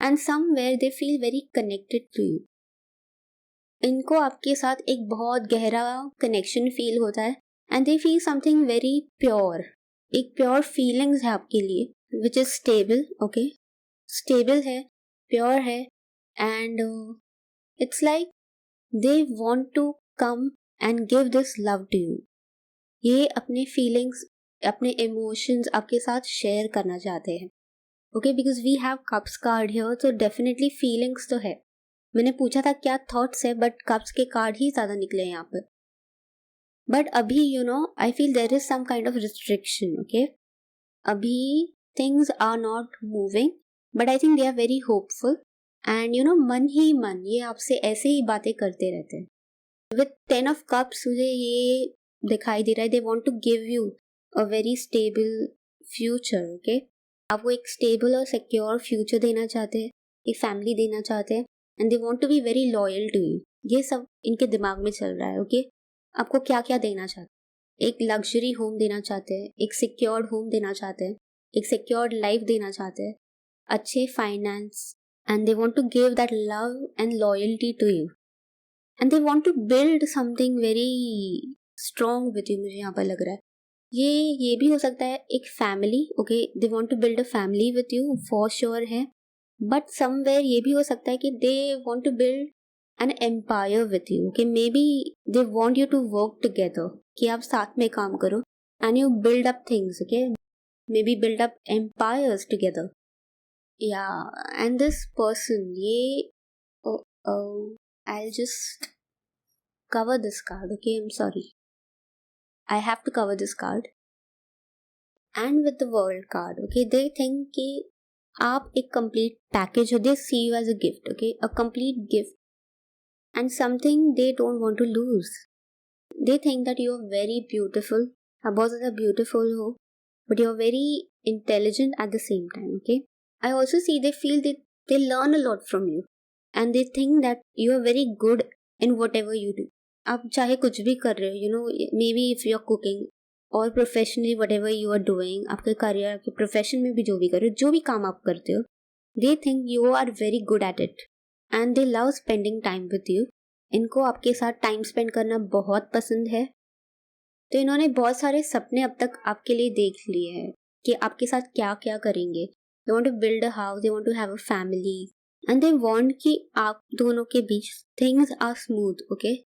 A: And somewhere they feel very connected to you. इनको आपके साथ एक बहुत गहरा कनेक्शन फील होता है and they feel something very pure. एक प्योर फीलिंग्स है आपके लिए which is stable. Okay, stable है, pure है, and it's like they want to come and give this love to you. ये अपने feelings, अपने emotions आपके साथ share करना चाहते हैं. Okay, because we have cups card here, so definitely feelings तो है. मैंने पूछा था क्या thoughts है, but cups के card ही ज़्यादा निकले यहाँ पर. But अभी I feel there is some kind of restriction. Okay, अभी things are not moving, but I think they are very hopeful. And मन ही मन ये आपसे ऐसे ही बातें करते रहते हैं. With 10 of cups मुझे ये दिखाई दे रहा है, they want to give you a very stable future. Okay, आपको एक stable और secure future देना चाहते हैं, एक family देना चाहते हैं, and they want to be very loyal to you. ये सब इनके दिमाग में चल रहा है. Okay, आपको क्या क्या देना चाहते हैं? एक लग्जरी होम देना चाहते हैं, एक सिक्योर्ड होम देना चाहते हैं, एक सिक्योर्ड लाइफ देना चाहते हैं, अच्छे finance, and they want to give that love and loyalty to you, and they want to build something very strong with you. मुझे यहाँ पर लग रहा है ये भी हो सकता है एक family. Okay, they want to build a family with you for sure है. बट समवेयर ये भी हो सकता है कि they want to build an empire with you. Okay, maybe they want you to work together, कि आप साथ में काम करो and you build up things. Okay, maybe build up empires together. Yeah, and this person I'll just cover this card. Okay, I'm sorry, I have to cover this card. And with the world card, okay, they think कि आप एक complete package हो. They see you as a gift. Okay, a complete gift and something they don't want to lose. They think that you are very beautiful. आप बहुत ज़्यादा beautiful हो, but you are very intelligent at the same time. Okay, I also see they feel that they learn a lot from you and they think that you are very good in whatever you do. आप चाहे कुछ भी कर रहे हो, you know, maybe if you are cooking और professionally whatever you are doing, आपके career आपके प्रोफेशन में भी जो भी कर रहे हो, जो भी काम आप करते हो, they think you are very good at it and they love spending time with you. इनको आपके साथ टाइम स्पेंड करना बहुत पसंद है. तो इन्होंने बहुत सारे सपने अब तक आपके लिए देख लिए हैं कि आपके साथ क्या क्या करेंगे. They want to build a house, they want to have a family and they want कि आप दोनों के बीच things are smooth. Okay,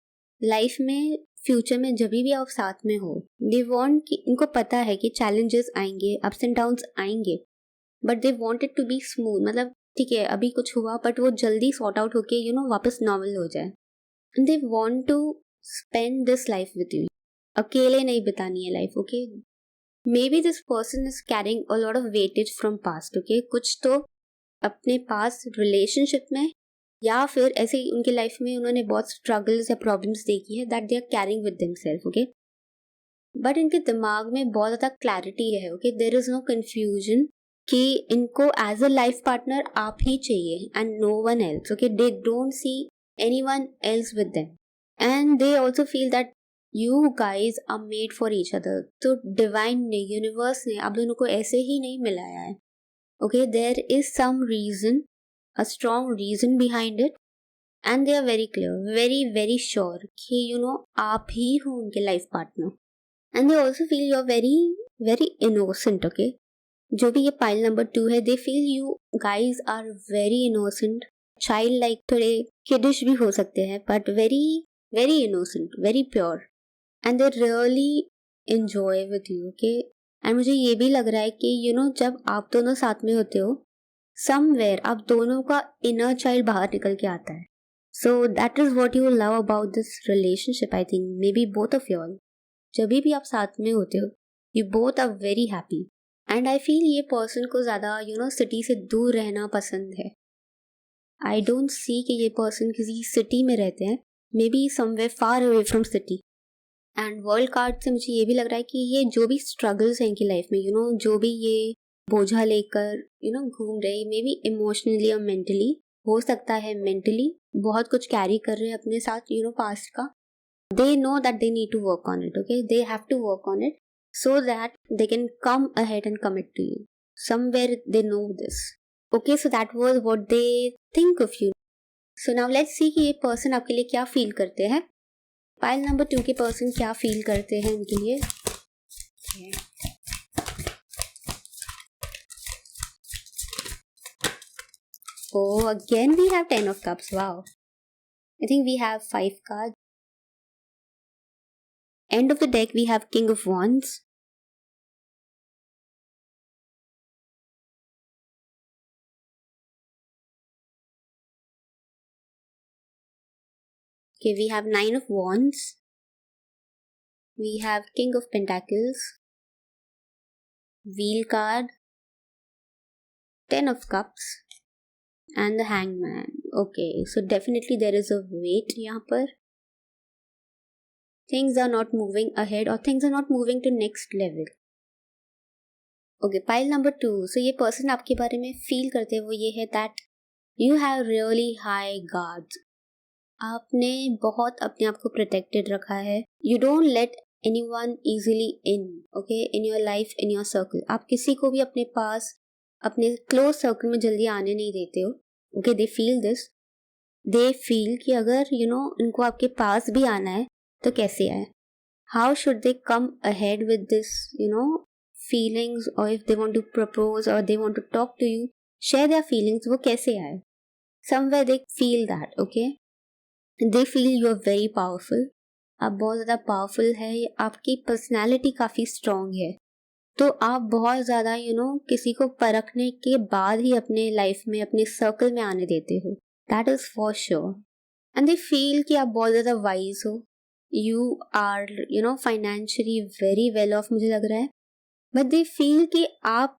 A: life में फ्यूचर में जब भी आप साथ में हो, दे वांट कि इनको पता है कि चैलेंजेस आएंगे, अप्स एंड डाउन्स आएंगे, but they want it to be smooth. मतलब ठीक है अभी कुछ हुआ बट वो जल्दी सॉर्ट आउट होके यू नो वापस नॉर्मल हो जाए. And they want to spend this life with you. अकेले नहीं बितानी है life. Okay, maybe this person is carrying a lot of weightage from past. Okay, कुछ तो अपने पास रिलेशनशिप में या फिर ऐसे ही उनके लाइफ में उन्होंने बहुत स्ट्रगल्स या प्रॉब्लम्स देखी है that they are carrying with themselves. Okay, but इनके दिमाग में बहुत ज़्यादा क्लैरिटी है. Okay, there is no confusion कि इनको एज अ लाइफ पार्टनर आप ही चाहिए and no one else. Okay, they don't see anyone else with them and they also feel that you guys are made for each other. तो divine ने, universe ने आप दोनों को ऐसे ही नहीं मिलाया है. Okay, there is some reason, a strong reason behind it and they are very clear, very very sure कि you know आप ही हो उनके life partner. and they also feel you are very very innocent. okay, जो भी ये pile number 2 है, they feel you guys are very innocent, child like. थोड़े kiddish भी हो सकते हैं but very very innocent, very pure and they really enjoy with you. okay, and मुझे ये भी लग रहा है कि you know जब आप दोनों साथ में होते हो समवेयर आप दोनों का इनर चाइल्ड बाहर निकल के आता है. So that is what you love about this relationship. I think maybe both of you all, जब भी आप साथ में होते हो you both are very happy. And I feel ये पर्सन को ज़्यादा यू नो सिटी से दूर रहना पसंद है. आई डोंट सी कि ये पर्सन किसी सिटी में रहते हैं, may be somewhere far away from city. And world card से मुझे ये भी लग रहा है कि ये जो भी स्ट्रगल्स हैं इनकी लाइफ में, यू नो जो भी ये बोझा लेकर यू नो घूम रहे, मे बी इमोशनली और मेंटली, हो सकता है मेंटली बहुत कुछ कैरी कर रहे हैं अपने साथ यू नो पास्ट का. They know that they need to work on it. Okay, they have to work on it so that they can come ahead and commit to you. Somewhere they know this. Okay, so that was what they think of you. So now let's see कि ये person आपके लिए क्या feel करते हैं. Pile number 2 के person क्या feel करते हैं उनके लिए. Oh, again we have 10 of cups. Wow. I think we have 5 cards. End of the deck we have King of Wands. Okay, we have 9 of Wands. We have King of Pentacles. Wheel card. 10 of Cups. And the Hangman. Okay, so definitely there is a weight यहाँ पर. Things are not moving ahead or things are not moving to next level. Okay, pile number 2. So ये person आपके बारे में feel करते हैं वो ये है that you have really high guards. आपने बहुत अपने आप को protected रखा है. You don't let anyone easily in, okay, in your life, in your circle. आप किसी को भी अपने पास अपने क्लोज सर्कल में जल्दी आने नहीं देते हो. Okay, they feel this. They feel कि अगर यू नो इनको आपके पास भी आना है तो कैसे आए. How should they come ahead with this you know feelings, और if they want to propose और they want to talk to you, share their feelings, वो कैसे आए. Somewhere they feel that. Okay, they feel you are very powerful. आप बहुत ज़्यादा powerful है. आपकी पर्सनैलिटी काफ़ी स्ट्रॉन्ग है. तो आप बहुत ज़्यादा यू नो किसी को परखने के बाद ही अपने लाइफ में अपने सर्कल में आने देते हो. That is for sure. And they feel कि आप बहुत ज़्यादा वाइज हो. You are you know financially very well off मुझे लग रहा है. बट दे फील कि आप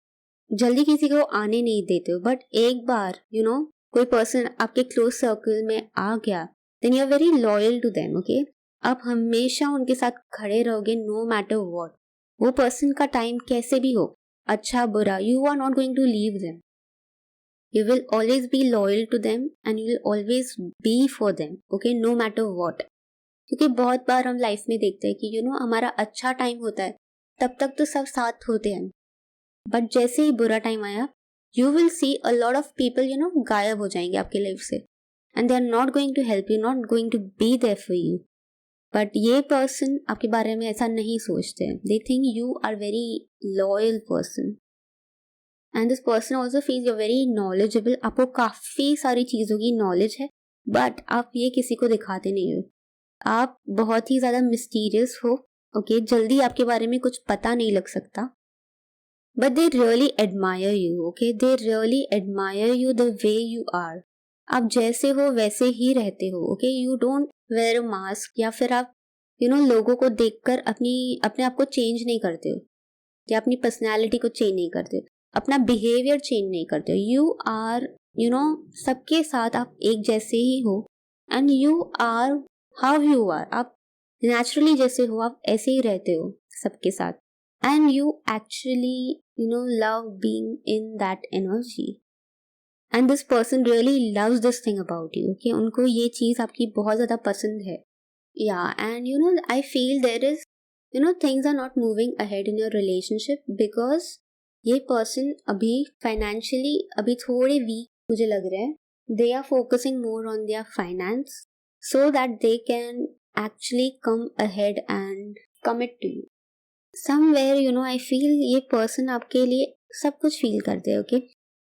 A: जल्दी किसी को आने नहीं देते हो. बट एक बार यू नो कोई पर्सन आपके क्लोज सर्कल में आ गया then you are very loyal to them. Okay, आप हमेशा उनके साथ खड़े रहोगे नो मैटर वॉट. वो पर्सन का टाइम कैसे भी हो, अच्छा बुरा, you are not going to leave them. You will always be loyal to them and you will always be for them, okay, no matter what. क्योंकि बहुत बार हम लाइफ में देखते हैं कि हमारा अच्छा टाइम होता है, तब तक तो सब साथ होते हैं, बट जैसे ही बुरा टाइम आया, you will see a lot of people गायब हो जाएंगे आपके लाइफ से, and they are not going to help you, not going to be there for you. But ये पर्सन आपके बारे में ऐसा नहीं सोचते हैं. They think you are very loyal person, and this person also feel you very knowledgeable. आपको काफी सारी चीजों की नॉलेज है, बट आप ये किसी को दिखाते नहीं हो. आप बहुत ही ज्यादा मिस्टीरियस हो, ओके, जल्दी आपके बारे में कुछ पता नहीं लग सकता. But they really admire you, okay, they really admire you the way you are. आप जैसे हो वैसे ही रहते हो, okay. You don't wear mask, या फिर आप लोगों को देखकर अपने आप को चेंज नहीं करते हो, या अपनी पर्सनैलिटी को चेंज नहीं करते हो, अपना बिहेवियर चेंज नहीं करते हो. यू आर सबके साथ आप एक जैसे ही हो, and you are how you are. आप नेचुरली जैसे हो, आप ऐसे ही रहते हो सबके साथ, and you actually love being in that energy. And this person really loves this thing about you, okay. उनको ये चीज आपकी बहुत ज्यादा पसंद है. या and I feel there is things are not moving ahead in your relationship, because ये पर्सन अभी फाइनेंशियली अभी थोड़े वीक मुझे लग रहे हैं. They are focusing more on their finance so that they can actually come ahead and commit to you. Somewhere I feel ये person आपके लिए सब कुछ feel करते हैं, okay?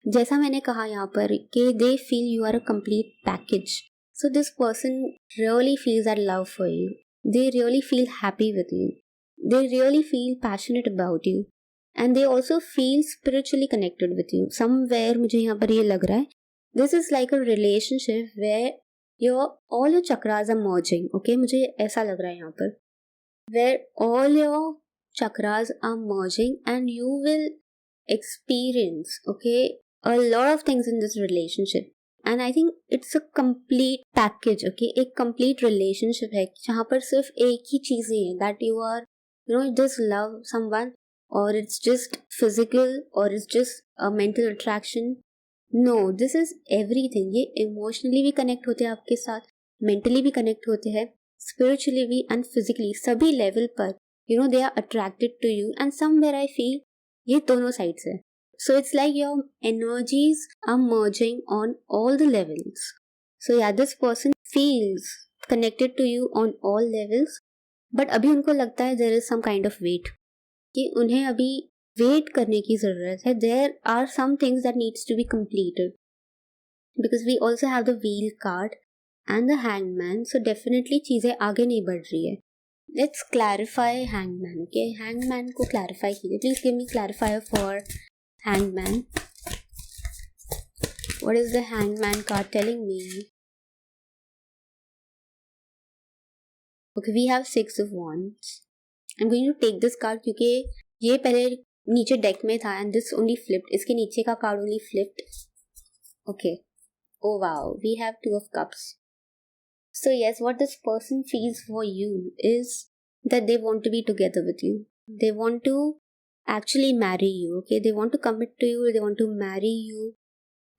A: जैसा मैंने कहा यहाँ पर कि they feel you are a complete package. So this person really feels that love for you. They really feel happy with you. They really feel passionate about you. And they also feel spiritually connected with you. Somewhere मुझे यहाँ पर ये लग रहा है, this is like a relationship where all your chakras are merging, okay. मुझे ऐसा लग रहा है यहाँ पर, where all your chakras are merging and you will experience, okay, a lot of things in this relationship. And I think it's a complete package, okay. एक complete relationship है जहाँ पर सिर्फ एक ही चीज नहीं है, that you are just love someone, or it's just physical, or it's just a mental attraction. No, this is everything. ये इमोशनली भी कनेक्ट होते हैं आपके साथ, मेंटली भी कनेक्ट होते हैं, स्पिरिचुअली भी एंड फिजिकली, सभी लेवल पर they are attracted to you. And somewhere I feel ये दोनों साइड्स है. So it's like your energies are merging on all the levels. So yeah this person feels connected to you on all levels, but अभी उनको लगता है there is some kind of wait, कि उन्हें अभी वेट करने की जरूरत है. There are some things that needs to be completed, because we also have the wheel card and the hangman. So definitely चीजें आगे नहीं बढ़ रही है. Let's clarify hangman, okay. Hangman को क्लैरिफाई कीजिए please. Give me clarifier for hangman. What is the hangman card telling me? Okay, we have 6 of wands. I am going to take this card क्योंकि ये पहले नीचे deck में था and this only flipped. इसके नीचे का card only flipped, okay. Oh wow, we have 2 of cups. So yes, what this person feels for you is that they want to be together with you. They want to actually marry you, okay. They want to commit to you, they want to marry you,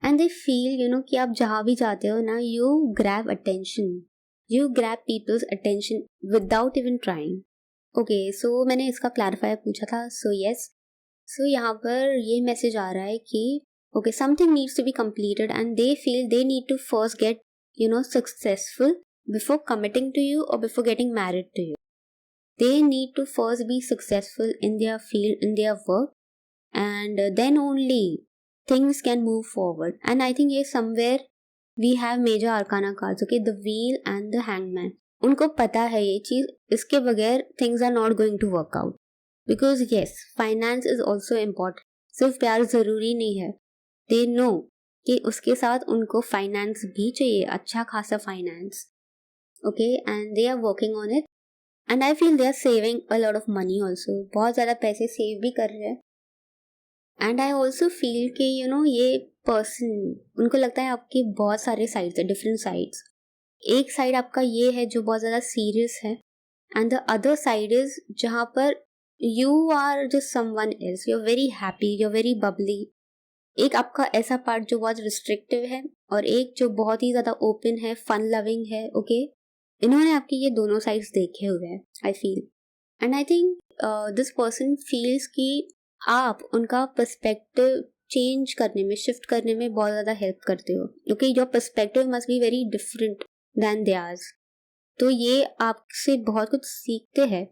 A: and they feel कि आप जहाँ भी जाते हो ना, you grab attention, you grab people's attention without even trying. Okay, so मैंने इसका clarifier पूछा था. So yes, so यहाँ पर ये मैसेज आ रहा है कि okay, something needs to be completed and they feel they need to first get successful before committing to you or before getting married to you. They need to first be successful in their field, in their work, and then only things can move forward. And I think here somewhere we have major arcana cards, okay, the wheel and the hangman. उनको पता है ये चीज, इसके बगैर things are not going to work out. Because yes, finance is also important. सिर्फ प्यार जरूरी नहीं है. They know कि उसके साथ उनको फाइनेंस भी चाहिए, अच्छा खासा finance, okay, and they are working on it. And I feel they are saving a lot of money also. बहुत ज़्यादा पैसे सेव भी कर रहे हैं. And I also feel कि ये person, उनको लगता है आपके बहुत सारे sides है, different sides. एक side आपका ये है जो बहुत ज़्यादा serious है, and the other side is जहाँ पर you are just someone else, you are very happy, you are very bubbly. एक आपका ऐसा पार्ट जो बहुत रिस्ट्रिक्टिव है और एक जो बहुत ही ज्यादा ओपन है, फन लविंग है। ओके, इन्होंने आपके ये दोनों साइड्स देखे हुए हैं, आई feel. And I think this person feels कि आप उनका पर्सपेक्टिव चेंज करने में, शिफ्ट करने में बहुत ज़्यादा हेल्प करते हो। Okay, your perspective must be very different than theirs. तो ये आपसे बहुत कुछ सीखते हैं।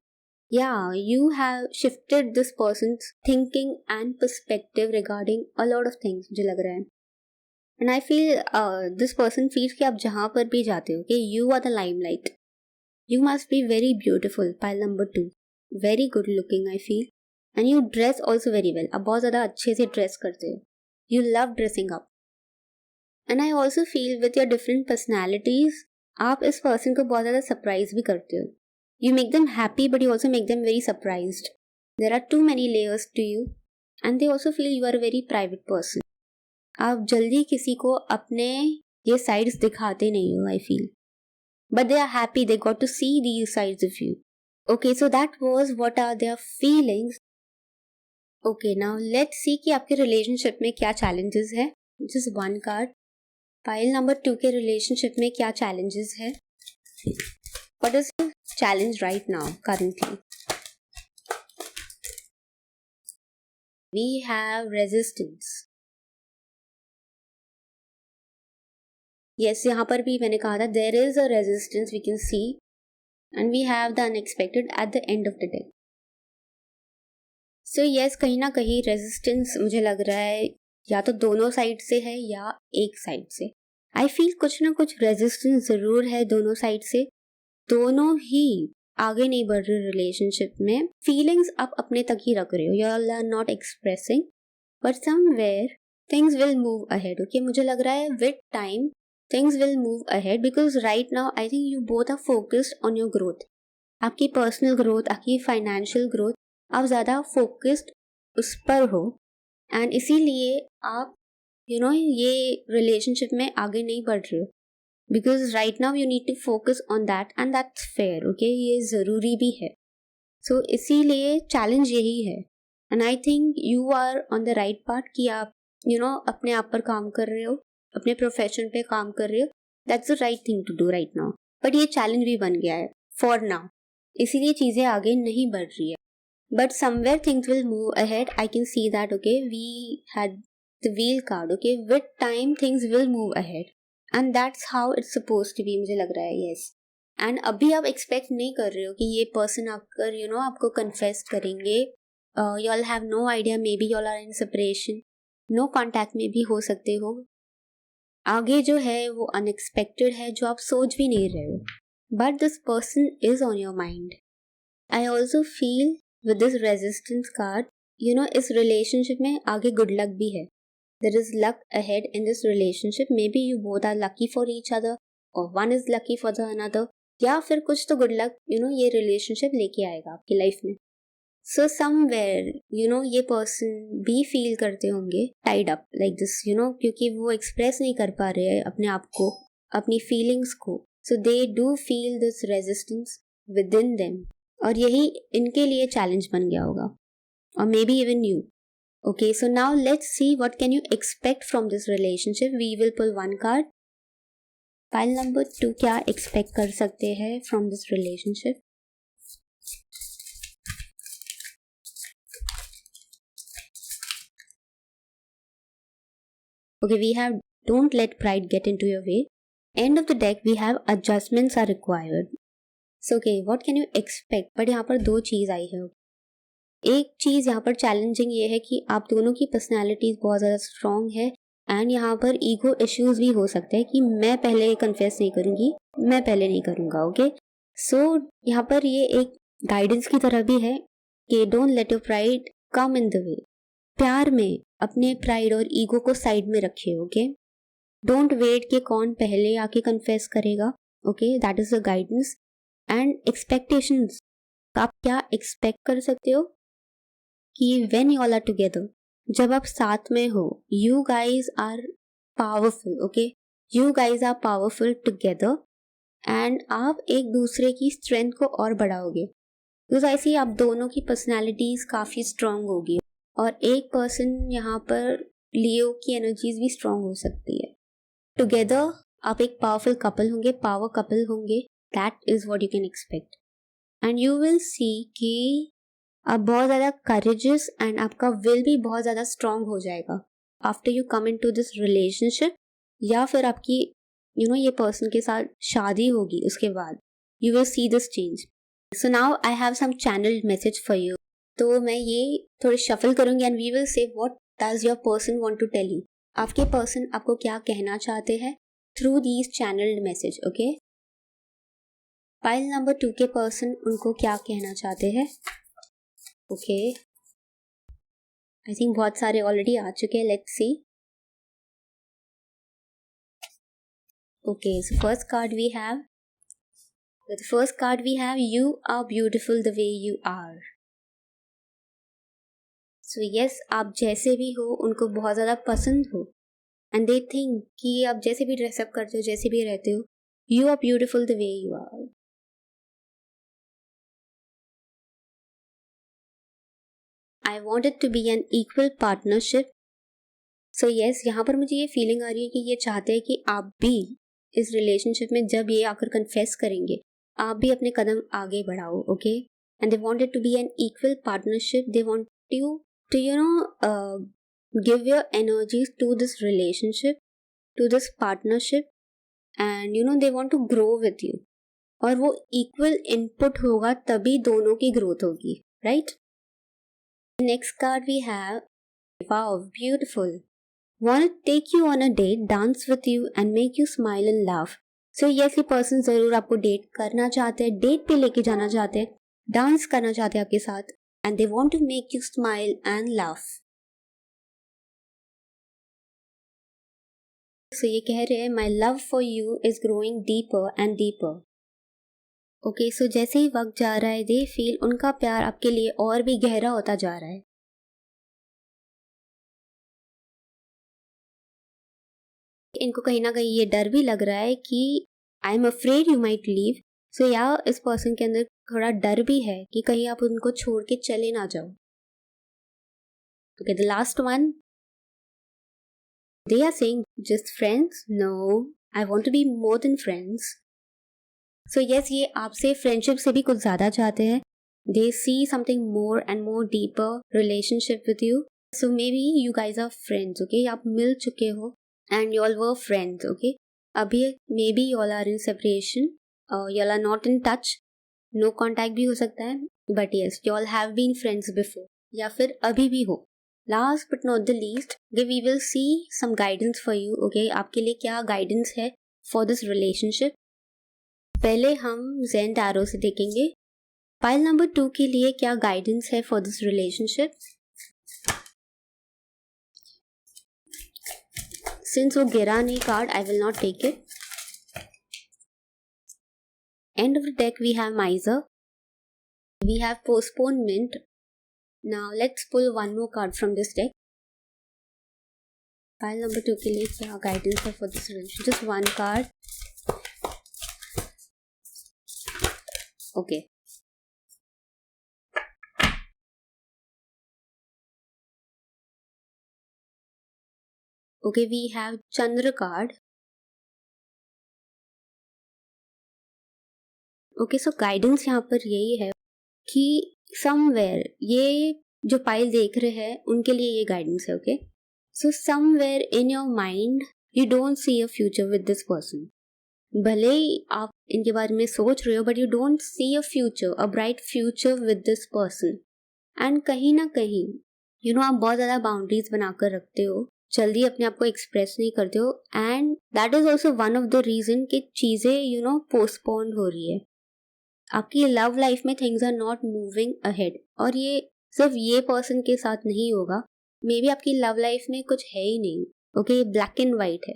A: या you have shifted this person's thinking and perspective regarding a lot of things, मुझे लग रहा है। And I feel this person feels कि आप जहाँ पर भी जाते हो कि you are the limelight, you must be very beautiful. Pile number 2, very good looking I feel. And you dress also very well, आप बहुत ज़्यादा अच्छे से ड्रेस करते हो, you love dressing up. And I also feel with your different personalities आप इस person को बहुत ज़्यादा सरप्राइज भी करते हो। You make them happy but you also make them very surprised. There are too many layers to you and they also feel you are a very private person. आप जल्दी किसी को अपने ये साइड्स दिखाते नहीं हो, I feel, but they are happy they got to see these sides of you. Okay, so that was what are their feelings. Okay, now let's see कि आपके रिलेशनशिप में क्या challenges है. Just one card. Pile number 2 के relationship में क्या challenges है? What is the challenge right now, currently? We have resistance. Yes, यहाँ पर भी मैंने कहा था there is a resistance we can see and we have the unexpected at the end of the day. So yes, कहीं ना कहीं resistance मुझे लग रहा है या तो दोनों साइड से है या एक साइड से। आई फील कुछ ना कुछ रेजिस्टेंस जरूर है दोनों साइड से। दोनों ही आगे नहीं बढ़ रहे रिलेशनशिप में। फीलिंग्स आप अपने तक ही रख रहे हो, you are not expressing, but somewhere things will move ahead. Okay, मुझे लग रहा है with time things will move ahead because right now I think you both are focused on your growth. आपकी पर्सनल ग्रोथ, आपकी financial growth, आप ज़्यादा focused उस पर हो एंड इसीलिए आप ये रिलेशनशिप में आगे नहीं बढ़ रहे हो because right now you need to focus on that and that's fair. Okay, ये ज़रूरी भी है। सो इसीलिए चैलेंज यही है and I think you are on the right part कि आप अपने आप पर काम कर रहे हो, अपने प्रोफेशन पे काम कर रहे हो। That's the right thing to do right now. But ये चैलेंज भी बन गया है फॉर नाउ, इसीलिए चीज़ें आगे नहीं बढ़ रही है। But somewhere things will move ahead, I can see that. Okay, we had the wheel card. Okay, with time things will move ahead and that's how it's suppose to be, मुझे लग रहा है। यस, एंड अभी आप expect नहीं कर रहे हो कि ये पर्सन आकर आपको कन्फेस करेंगे। You all have no idea, maybe you all are in separation, no contact में भी हो सकते हो। आगे जो है वो अनएक्सपेक्टेड है जो आप सोच भी नहीं रहे हो, but this person is on your mind. I also feel with this resistance card इस रिलेशनशिप में आगे गुड लक भी है। There is luck ahead in this relationship. Maybe you both are lucky for each other और one is lucky for the another, या फिर कुछ तो गुड लक ये रिलेशनशिप लेके आएगा आपकी लाइफ में। सो समवेयर ये पर्सन भी फील करते होंगे टाइड अप लाइक दिस क्योंकि वो एक्सप्रेस नहीं कर पा रहे हैं अपने आप को, अपनी फीलिंग्स को। So they do feel this resistance within them और यही इनके लिए चैलेंज बन गया होगा, और maybe even you. Okay, so now let's see what can you expect from this relationship. We will pull one card. Pile number 2 क्या expect कर सकते हैं from this relationship? Okay, we have don't let pride get into your way. End of the deck, we have adjustments are required. So okay, what can you expect? but यहाँ पर दो चीज़ आई है। एक चीज़ यहाँ पर चैलेंजिंग ये है कि आप दोनों की पर्सनैलिटीज बहुत ज़्यादा स्ट्रॉन्ग है एंड यहाँ पर ईगो इश्यूज भी हो सकते हैं कि मैं पहले कन्फेस नहीं करूँगी, मैं पहले नहीं करूँगा। ओके, सो यहाँ पर ये एक गाइडेंस की तरह भी है कि don't let your pride come in the way. प्यार में अपने प्राइड और ईगो को साइड में रखिए। ओके, डोंट वेट कि कौन पहले आके कन्फेस करेगा। Okay, that is the guidance. And expectations, आप क्या एक्सपेक्ट कर सकते हो कि when you all are together, जब आप साथ में हो, you guys are powerful. Okay, you guys are powerful together and आप एक दूसरे की स्ट्रेंथ को और बढ़ाओगे। बिकॉज आई सी आप दोनों की पर्सनैलिटीज काफ़ी स्ट्रांग होगी और एक पर्सन यहाँ पर लियो की एनर्जीज भी स्ट्रांग हो सकती है। टुगेदर आप एक पावरफुल कपल होंगे, पावर कपल होंगे। That is what you can expect and you will सी कि आप बहुत ज़्यादा करेजियस एंड आपका विल भी बहुत ज़्यादा स्ट्रांग हो जाएगा after you come in to this relationship, या फिर आपकी ये पर्सन के साथ शादी होगी उसके बाद you will see this change. So now I have some channelled message for you. तो मैं ये थोड़े शफल करूंगी and we will say what does your person want to tell you. आपके पर्सन आपको क्या कहना चाहते हैं through these channelled message. Okay, pile number 2 के पर्सन उनको क्या कहना चाहते हैं। ओके, आई थिंक बहुत सारे ऑलरेडी आ चुके हैं। Let's see. Okay, so first card we have, the first card we have, you are beautiful the way you are. So yes, आप जैसे भी हो उनको बहुत ज़्यादा पसंद हो and they think कि आप जैसे भी ड्रेसअप करते हो, जैसे भी रहते हो, you are beautiful the way you are. I want it to be an equal partnership. So yes, यहाँ पर मुझे ये फीलिंग आ रही है कि ये चाहते हैं कि आप भी इस रिलेशनशिप में जब ये आकर कन्फेस करेंगे आप भी अपने कदम आगे बढ़ाओ। Okay, and they want it to be an equal partnership. They want you to give your energies to this relationship, to this partnership, and they want to grow with you. और वो equal input होगा तभी दोनों की growth होगी, right? Next card we have, wow, beautiful. Want to take you on a date, dance with you and make you smile and laugh. So yes, ये person जरूर आपको डेट करना चाहते हैं, डेट पे लेके जाना चाहते हैं, डांस करना चाहते हैं आपके साथ, and they want to make you smile and laugh. So ये कह रहे हैं my love for you is growing deeper and deeper. Okay, so जैसे ही वक्त जा रहा है they feel उनका प्यार आपके लिए और भी गहरा होता जा रहा है। इनको कहीं ना कहीं ये डर भी लग रहा है कि I am afraid you might leave. So yeah इस पर्सन के अंदर थोड़ा डर भी है कि कहीं आप उनको छोड़ के चले ना जाओ। Okay, the last one, they are saying just friends. No, I want to be more than friends. So yes, ये आपसे फ्रेंडशिप से भी कुछ ज्यादा चाहते हैं। They see something more and more deeper relationship with you. So may be you guys are friends. Okay, आप मिल चुके हो and you all were friends. Okay, अभी maybe you all are in separation, you all are not in touch, no contact भी हो सकता है, but yes, you all have been friends before या फिर अभी भी हो। Last but not the least, we will see some guidance for you. Okay, आपके लिए क्या guidance है for this relationship। पहले हम Zen Tarot से देखेंगे पाइल नंबर 2 के लिए क्या guidance है for this relationship। Since वो गिरा नहीं card, I will not take it. End of the deck we have Miser. We have Postponement. Now let's pull one more card from this deck. Pile number 2 के लिए क्या guidance है for this relationship? Just one card. Okay. Okay, we have Chandra card. Okay, so guidance यहाँ पर यही है कि somewhere ये जो पाइल देख रहे हैं उनके लिए ये guidance है। Okay, so somewhere in your mind you don't see a future with this person. भले ही आप इनके बारे में सोच रहे हो but you don't see a future, a bright future with this person. And कहीं ना कहीं आप बहुत ज़्यादा बाउंड्रीज बनाकर रखते हो, जल्दी अपने आप को एक्सप्रेस नहीं करते हो, and that is also one of the reason कि चीज़ें पोस्टपोन्ड हो रही है। आपकी लव लाइफ में things are not moving ahead, और ये सिर्फ ये पर्सन के साथ नहीं होगा, मे बी आपकी लव लाइफ में कुछ है ही नहीं। ओके, ब्लैक एंड वाइट है,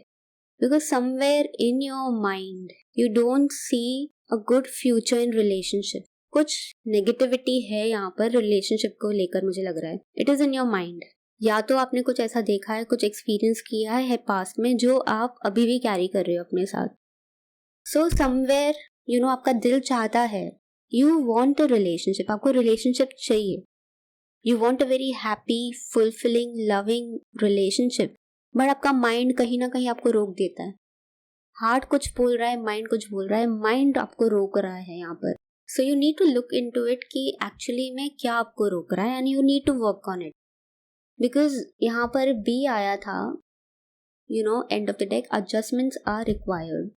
A: because somewhere in your mind you don't see a good future in relationship. कुछ नेगेटिविटी है यहाँ पर रिलेशनशिप को लेकर, मुझे लग रहा है it is in your mind. या तो आपने कुछ ऐसा देखा है, कुछ एक्सपीरियंस किया है पास्ट में जो आप अभी भी कैरी कर रहे हो अपने साथ। सो समवेयर आपका दिल चाहता है यू वॉन्ट अ रिलेशनशिप, आपको रिलेशनशिप चाहिए, you want a very happy fulfilling loving relationship, but आपका माइंड कहीं ना कहीं आपको रोक देता है। हार्ट कुछ बोल रहा है, माइंड कुछ बोल रहा है, माइंड आपको रोक रहा है यहाँ पर। So you need to look in to it कि एक्चुअली में क्या आपको रोक रहा है, and you need to work on it. Because यहाँ पर बी आया था, end of the deck, adjustments are required.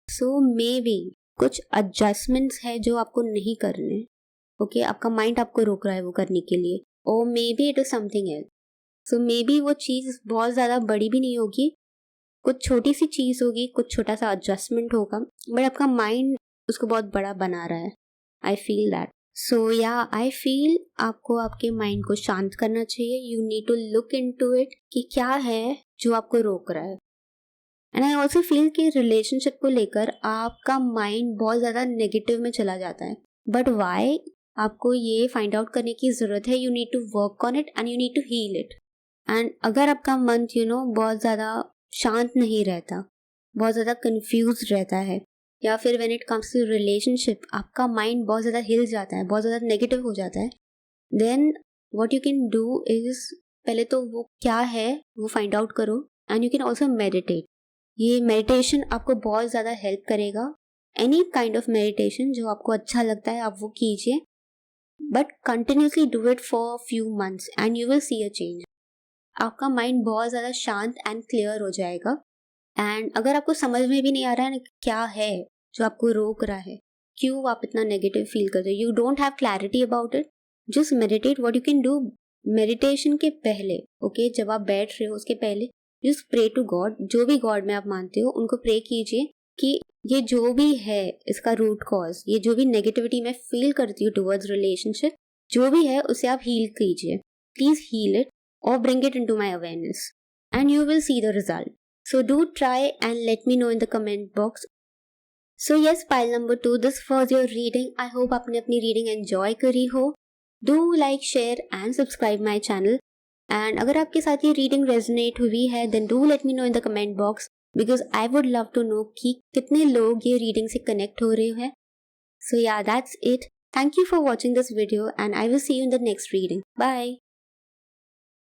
A: So may be कुछ एडजस्टमेंट्स है जो आपको नहीं करने, ओके, आपका माइंड आपको रोक रहा है वो करने के लिए, और maybe it is something else. So may be वो चीज़ बहुत ज़्यादा बड़ी भी नहीं होगी, कुछ छोटी सी चीज़ होगी, कुछ छोटा सा एडजस्टमेंट होगा, बट आपका माइंड उसको बहुत बड़ा बना रहा है। आई फील दैट। सो या आई फील आपको आपके माइंड को शांत करना चाहिए। You need to look in to it कि क्या है जो आपको रोक रहा है। एंड आई ऑल्सो फील कि रिलेशनशिप को लेकर आपका माइंड बहुत ज़्यादा नेगेटिव में चला जाता है, बट वाई, आपको ये फाइंड आउट करने की ज़रूरत है। You need to work on it and you need to heal it. And अगर आपका मन बहुत ज़्यादा शांत नहीं रहता, बहुत ज़्यादा कंफ्यूज रहता है, या फिर when it comes to relationship आपका माइंड बहुत ज़्यादा हिल जाता है, बहुत ज़्यादा नेगेटिव हो जाता है, then what you can do is, पहले तो वो क्या है वो फाइंड आउट करो, and you can also meditate. ये मेडिटेशन आपको बहुत ज़्यादा हेल्प करेगा। एनी काइंड ऑफ मेडिटेशन जो आपको अच्छा लगता है आप वो कीजिए, but continuously do it for few months and you will see a change. आपका माइंड बहुत ज़्यादा शांत एंड क्लियर हो जाएगा। एंड अगर आपको समझ में भी नहीं आ रहा है क्या है जो आपको रोक रहा है, क्यों आप इतना नेगेटिव फील कर रहे हो, you don't have clarity about it, just meditate. What you can do, meditation के पहले, ओके, जब आप बैठ रहे हो उसके पहले जस्ट प्रे टू गॉड। जो भी गॉड में आप मानते हो उनको प्रे कीजिए कि ये जो भी है इसका रूट कॉज, ये जो भी नेगेटिविटी मैं फील करती हूँ टुवर्ड्स रिलेशनशिप, जो भी है उसे आप हील कीजिए, please heal it or bring it into my awareness, and you will see the result. So do try and let me know in the comment box. So yes, pile number 2, this was your reading. I hope आपने अपनी reading enjoy करी हो. Do like, share and subscribe my channel. And अगर आपके साथ ये reading resonate हुई है, then do let me know in the comment box, because I would love to know कि कितने लोग ये reading से connect हो रहे हैं. So yeah, that's it. Thank you for watching this video and I will see you in the next reading. Bye.